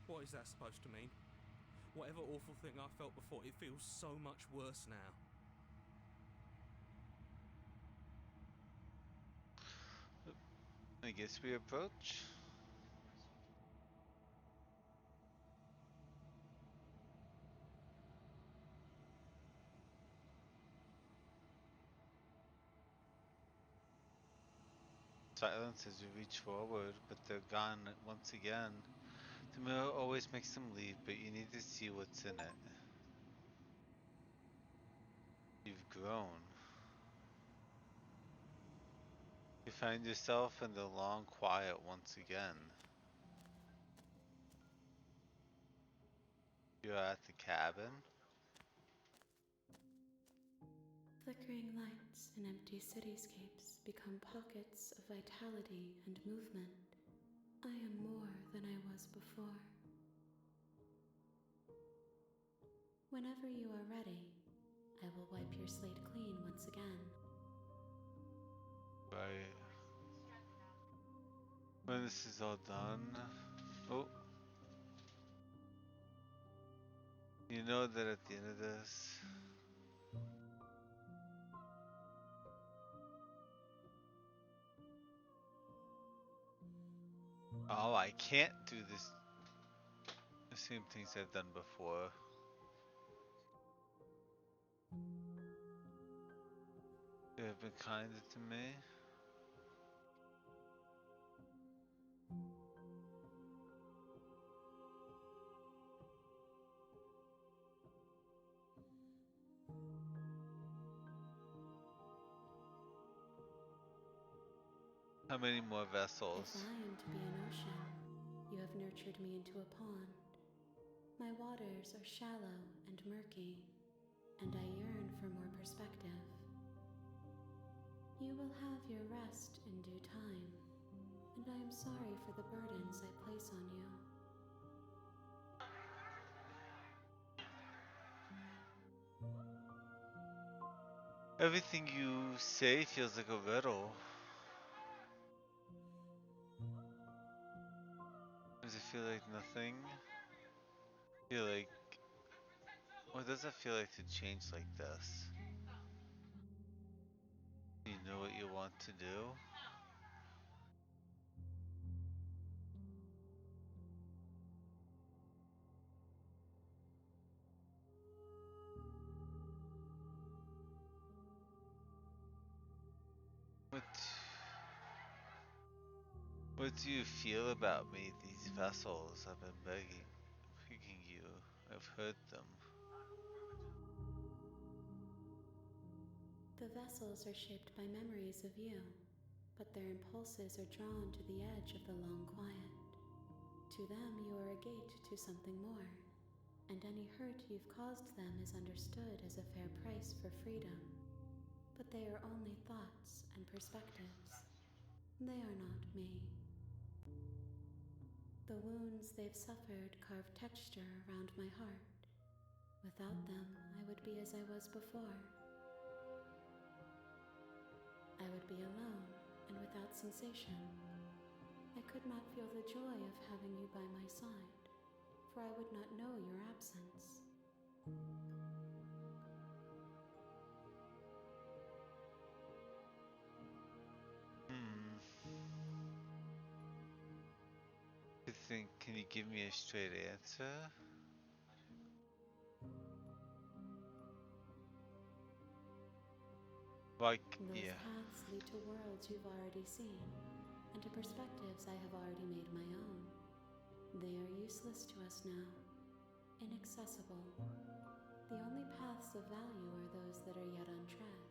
What is that supposed to mean? Whatever awful thing I felt before, it feels so much worse now. I guess we approach. Silence as we reach forward, but they're gone once again. The mirror always makes them leave, but you need to see what's in it. You've grown. You find yourself in the long quiet once again. You're at the cabin. Flickering lights and empty cityscapes become pockets of vitality and movement. I am more than I was before. Whenever you are ready, I will wipe your slate clean once again. Right. When this is all done. Oh. You know that at the end of this. Oh, I can't do this. The same things I've done before. You have been kinder to me. How many more vessels? If I am to be an ocean, you have nurtured me into a pond. My waters are shallow and murky, and I yearn for more perspective. You will have your rest in due time, and I am sorry for the burdens I place on you. Everything you say feels like a riddle. Does it feel like nothing? Feel like... What does it feel like to change like this? Do you know what you want to do? What... What do you feel about me? These vessels, I've been begging you. I've heard them. The vessels are shaped by memories of you, but their impulses are drawn to the edge of the long quiet. To them, you are a gate to something more, and any hurt you've caused them is understood as a fair price for freedom. But they are only thoughts and perspectives. They are not me. The wounds they've suffered carve texture around my heart. Without them, I would be as I was before. I would be alone and without sensation. I could not feel the joy of having you by my side, for I would not know your absence. You think, can you give me a straight answer? Like, Those yeah. paths lead to worlds you've already seen, and to perspectives I have already made my own. They are useless to us now, inaccessible. The only paths of value are those that are yet untread.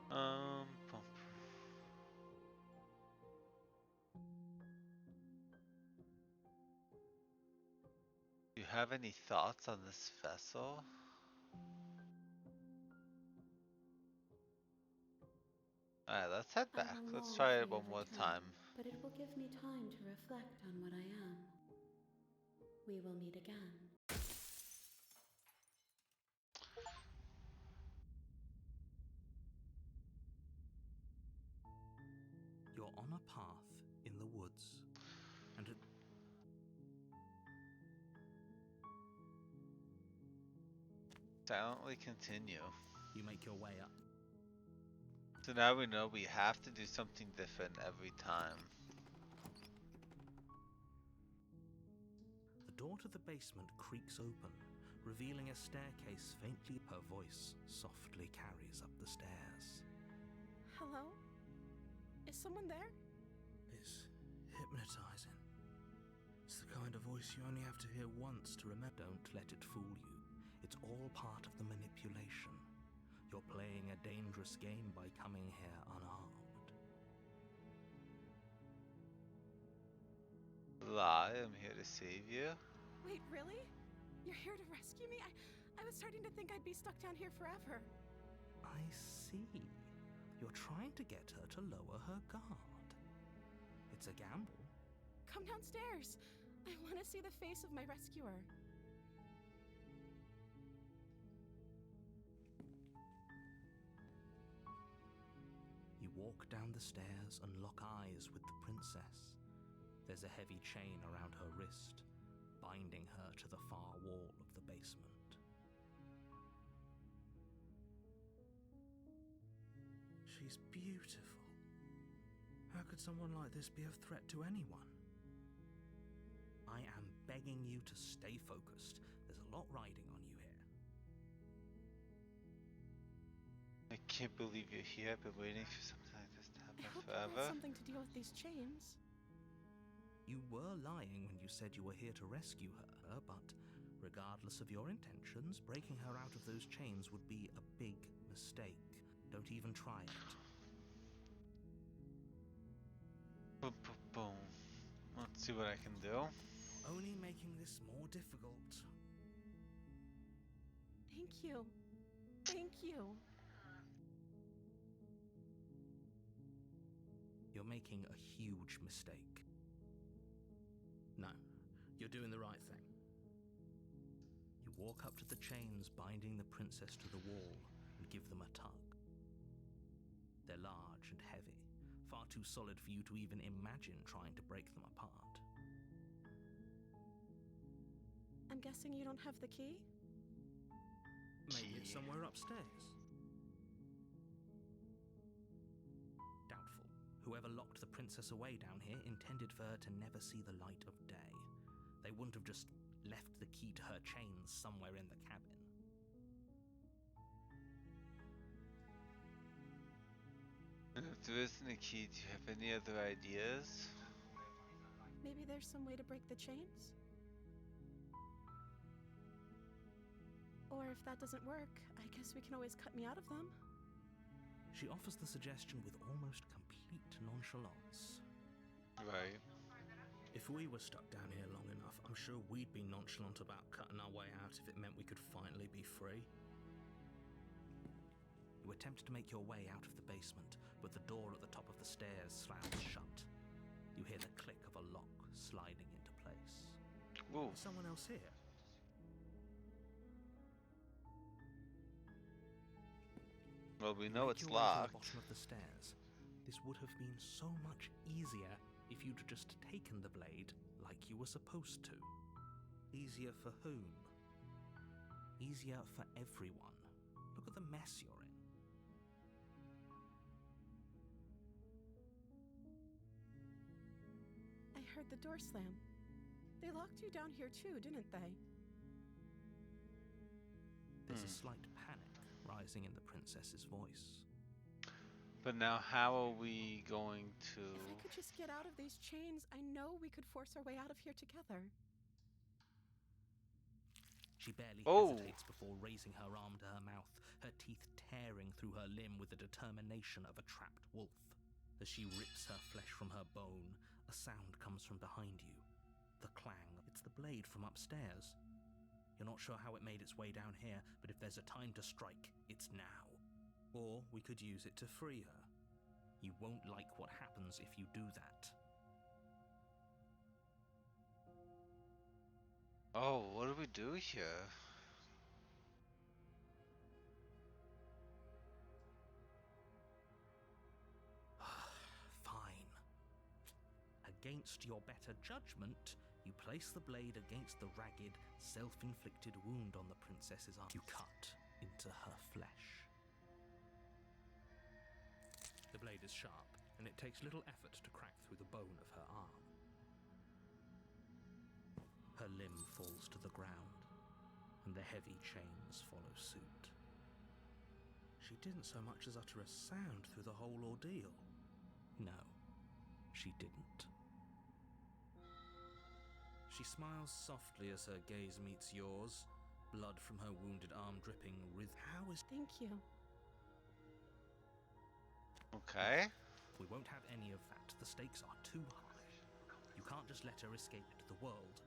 Bum. Do you have any thoughts on this vessel? Alright, let's head I back. will Let's long try for it your one more return, time. but it will give me time to reflect on what I am. We will meet again. You're on a path in the woods, and Silently continue. you make your way up. So now we know we have to do something different every time. The door to the basement creaks open, revealing a staircase faintly. Her voice softly carries up the stairs. Hello? Is someone there? It's hypnotizing. It's the kind of voice you only have to hear once to remember. Don't let it fool you. It's all part of the manipulation. You're playing a dangerous game by coming here unarmed. Lie, I'm here to save you. Wait, really? You're here to rescue me? I was starting to think I'd be stuck down here forever. I see. You're trying to get her to lower her guard. It's a gamble. Come downstairs. I want to see the face of my rescuer. You walk down the stairs and lock eyes with the princess. There's a heavy chain around her wrist, binding her to the far wall of the basement. She's beautiful. How could someone like this be a threat to anyone? I am begging you to stay focused. There's a lot riding on you here. I can't believe you're here. I've been waiting for something like this to I happen hope that forever. has something to deal with these chains. You were lying when you said you were here to rescue her, but regardless of your intentions, breaking her out of those chains would be a big mistake. Don't even try it. Boom, boom, boom. Let's see what I can do. Only making this more difficult. Thank you. Thank you. You're making a huge mistake. No, you're doing the right thing. You walk up to the chains binding the princess to the wall and give them a tug. They're large and heavy, far too solid for you to even imagine trying to break them apart. I'm guessing you don't have the key? Maybe it's Key. somewhere upstairs. Doubtful. Whoever locked the princess away down here intended for her to never see the light of day. They wouldn't have just left the key to her chains somewhere in the cabin. If there isn't a key, do you have any other ideas? Maybe there's some way to break the chains? Or if that doesn't work, I guess we can always cut me out of them. She offers the suggestion with almost complete nonchalance. Right. If we were stuck down here long enough, I'm sure we'd be nonchalant about cutting our way out if it meant we could finally be free. You attempt to make your way out of the basement, but the door at the top of the stairs slams shut. You hear the click of a lock sliding into place. Ooh. Is someone else here? Well, we You know make it's your way to locked. the bottom of the stairs. This would have been so much easier if you'd just taken the blade like you were supposed to. Easier for whom? Easier for everyone. Look at the mess you're in. I heard the door slam. They locked you down here too, didn't they? There's a slight panic rising in the princess's voice. But now, how are we going to? If I could just get out of these chains, I know we could force our way out of here together. She barely Oh. hesitates before raising her arm to her mouth, her teeth tearing through her limb with the determination of a trapped wolf. As she rips her flesh from her bone, a sound comes from behind you. The clang. It's the blade from upstairs. You're not sure how it made its way down here, but if there's a time to strike, it's now. Or we could use it to free her. You won't like what happens if you do that. Oh, what do we do here? Fine. Against your better judgment, you place the blade against the ragged, self-inflicted wound on the princess's arm. You cut into her flesh. The blade is sharp, and it takes little effort to crack through the bone of her arm. Her limb falls to the ground, and the heavy chains follow suit. She didn't so much as utter a sound through the whole ordeal. No, she didn't. She smiles softly as her gaze meets yours, blood from her wounded arm dripping with... How is... Thank you. Okay. We won't have any of that. The stakes are too high. You can't just let her escape into the world.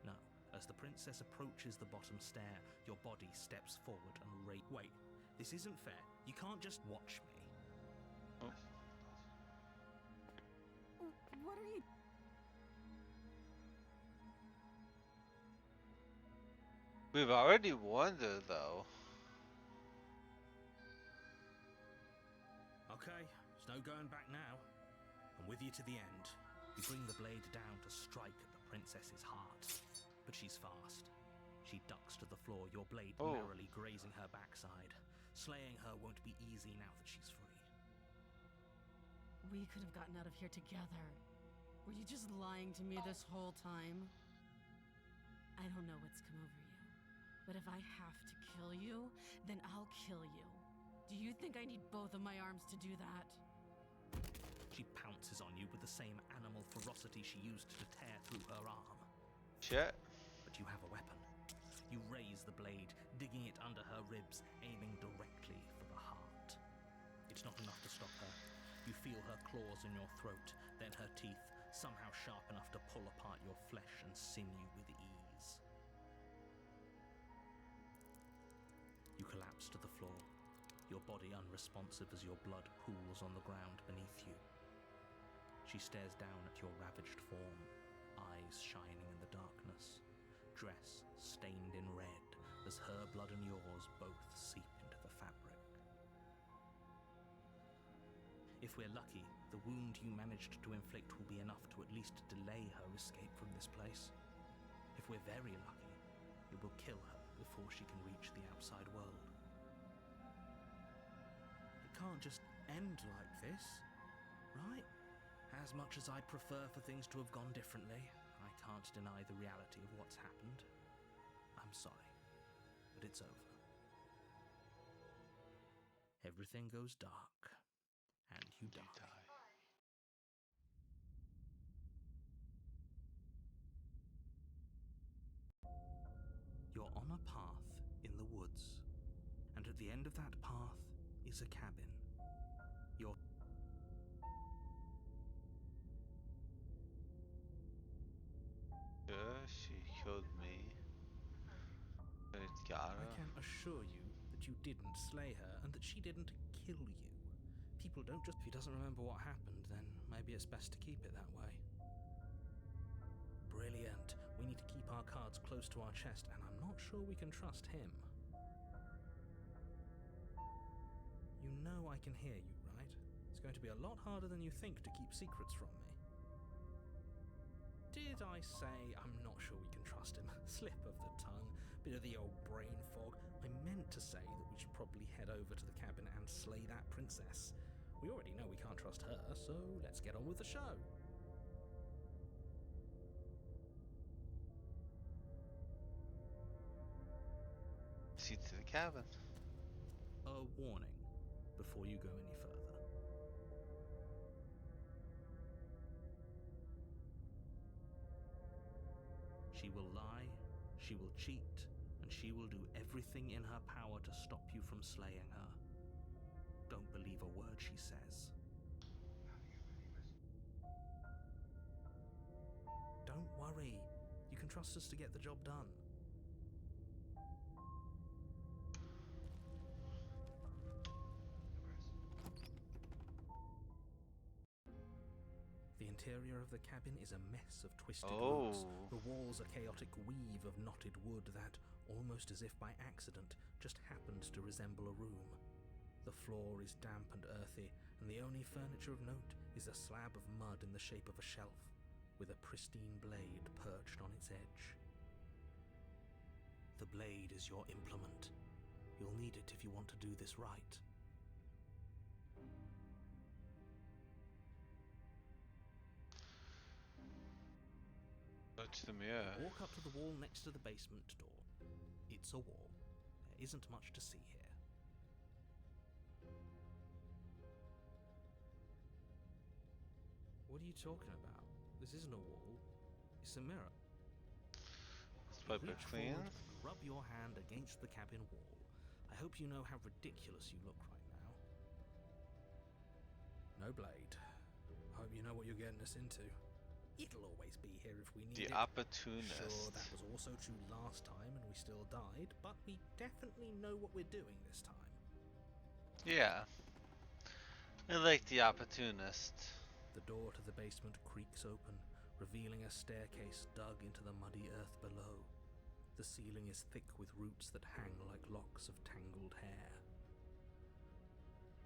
No. As the princess approaches the bottom stair, your body steps forward and Wait, this isn't fair. You can't just watch me. Oh. What are you... We've already warned her, though. Okay, there's no going back now. I'm with you to the end. You bring the blade down to strike at the princess's heart. But she's fast. She ducks to the floor, your blade Oh. merrily grazing her backside. Slaying her won't be easy now that she's free. We could have gotten out of here together. Were you just lying to me this whole time? I don't know what's come over you, but if I have to kill you, then I'll kill you. Do you think I need both of my arms to do that? She pounces on you with the same animal ferocity she used to tear through her arm. Shit. But you have a weapon. You raise the blade, digging it under her ribs, aiming directly for the heart. It's not enough to stop her. You feel her claws in your throat, then her teeth, somehow sharp enough to pull apart your flesh and sinew with ease. You collapse to the floor, your body unresponsive as your blood pools on the ground beneath you. She stares down at your ravaged form, eyes shining in the darkness, dress stained in red as her blood and yours both seep into the fabric. If we're lucky, the wound you managed to inflict will be enough to at least delay her escape from this place. If we're very lucky, it will kill her before she can reach the outside world. It can't just end like this, right? As much as I'd prefer for things to have gone differently, I can't deny the reality of what's happened. I'm sorry, but it's over. Everything goes dark, and you die. You're on a path in the woods, and at the end of that path is a cabin. You're Yeah, she killed me. But it's gotta. I can assure you that you didn't slay her and that she didn't kill you. People don't just... If he doesn't remember what happened, then maybe it's best to keep it that way. Brilliant. We need to keep our cards close to our chest, and I'm not sure we can trust him. You know I can hear you, right? It's going to be a lot harder than you think to keep secrets from me. Did I say I'm not sure we can trust him? Slip of the tongue, bit of the old brain fog. I meant to say that we should probably head over to the cabin and slay that princess. We already know we can't trust her, so let's get on with the show. Proceed to the cabin. A warning before you go any further. She will lie, she will cheat, and she will do everything in her power to stop you from slaying her. Don't believe a word she says. Don't worry. You can trust us to get the job done. The interior of the cabin is a mess of twisted roots. The walls a chaotic weave of knotted wood that, almost as if by accident, just happens to resemble a room. The floor is damp and earthy, and the only furniture of note is a slab of mud in the shape of a shelf, with a pristine blade perched on its edge. The blade is your implement. You'll need it if you want to do this right. Touch the mirror. Walk up to the wall next to the basement door. It's a wall. There isn't much to see here. What are you talking about? This isn't a wall. It's a mirror. Wipe it Reach clean. forward and rub your hand against the cabin wall. I hope you know how ridiculous you look right now. No blade. I hope you know what you're getting us into. It'll always be here if we need The it. opportunist. Sure, that was also true last time and we still died, but we definitely know what we're doing this time. Yeah. I like the opportunist. The door to the basement creaks open, revealing a staircase dug into the muddy earth below. The ceiling is thick with roots that hang like locks of tangled hair.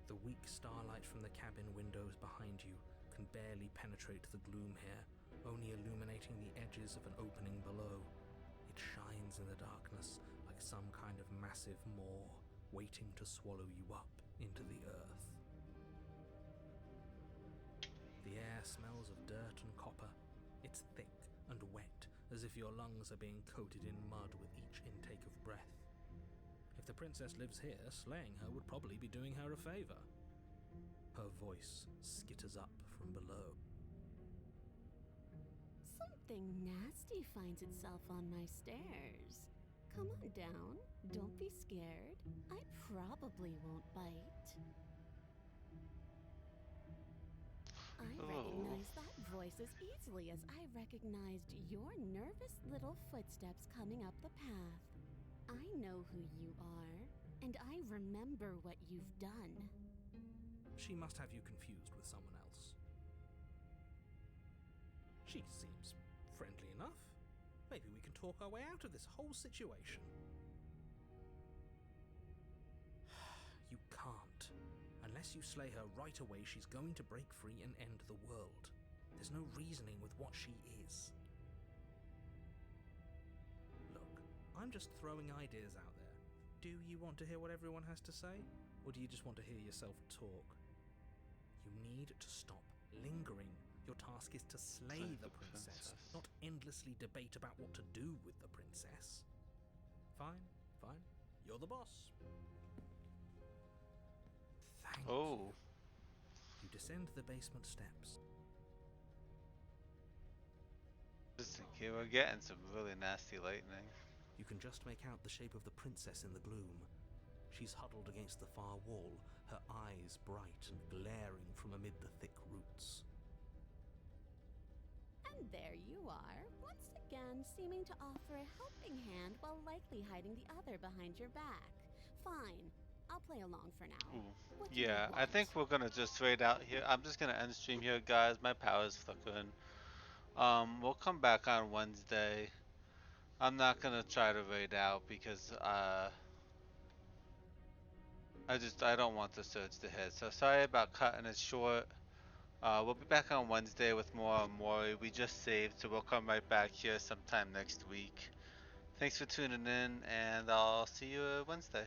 The weak starlight from the cabin windows behind you can barely penetrate the gloom here, only illuminating the edges of an opening below. It shines in the darkness like some kind of massive maw, waiting to swallow you up into the earth. The air smells of dirt and copper. It's thick and wet, as if your lungs are being coated in mud with each intake of breath. If the princess lives here, slaying her would probably be doing her a favor. Her voice skitters up from below. Something nasty finds itself on my stairs. Come on down. Don't be scared. I probably won't bite. I recognize that voice as easily as I recognized your nervous little footsteps coming up the path. I know who you are, and I remember what you've done. She must have you confused with someone else. She seems friendly enough. Maybe we can talk our way out of this whole situation. You can't. Unless you slay her right away, she's going to break free and end the world. There's no reasoning with what she is. Look, I'm just throwing ideas out there. Do you want to hear what everyone has to say? Or do you just want to hear yourself talk? You need to stop lingering. Your task is to slay the princess, not endlessly debate about what to do with the princess. Fine, fine. You're the boss. Thank you. You descend the basement steps. Listen, here we're getting some really nasty lightning. You can just make out the shape of the princess in the gloom. She's huddled against the far wall, her eyes bright and glaring from amid the thick roots. And there you are, once again seeming to offer a helping hand while likely hiding the other behind your back. Fine, play along for now. Ooh. What do you Yeah, I think want? we're gonna just raid out here. I'm just gonna end stream here, guys. My power's flickering. We'll come back on Wednesday. I'm not gonna try to raid out because I don't want the surge to hit. So sorry about cutting it short. We'll be back on Wednesday with more Mori. We just saved, so we'll come right back here sometime next week. Thanks for tuning in, and I'll see you Wednesday.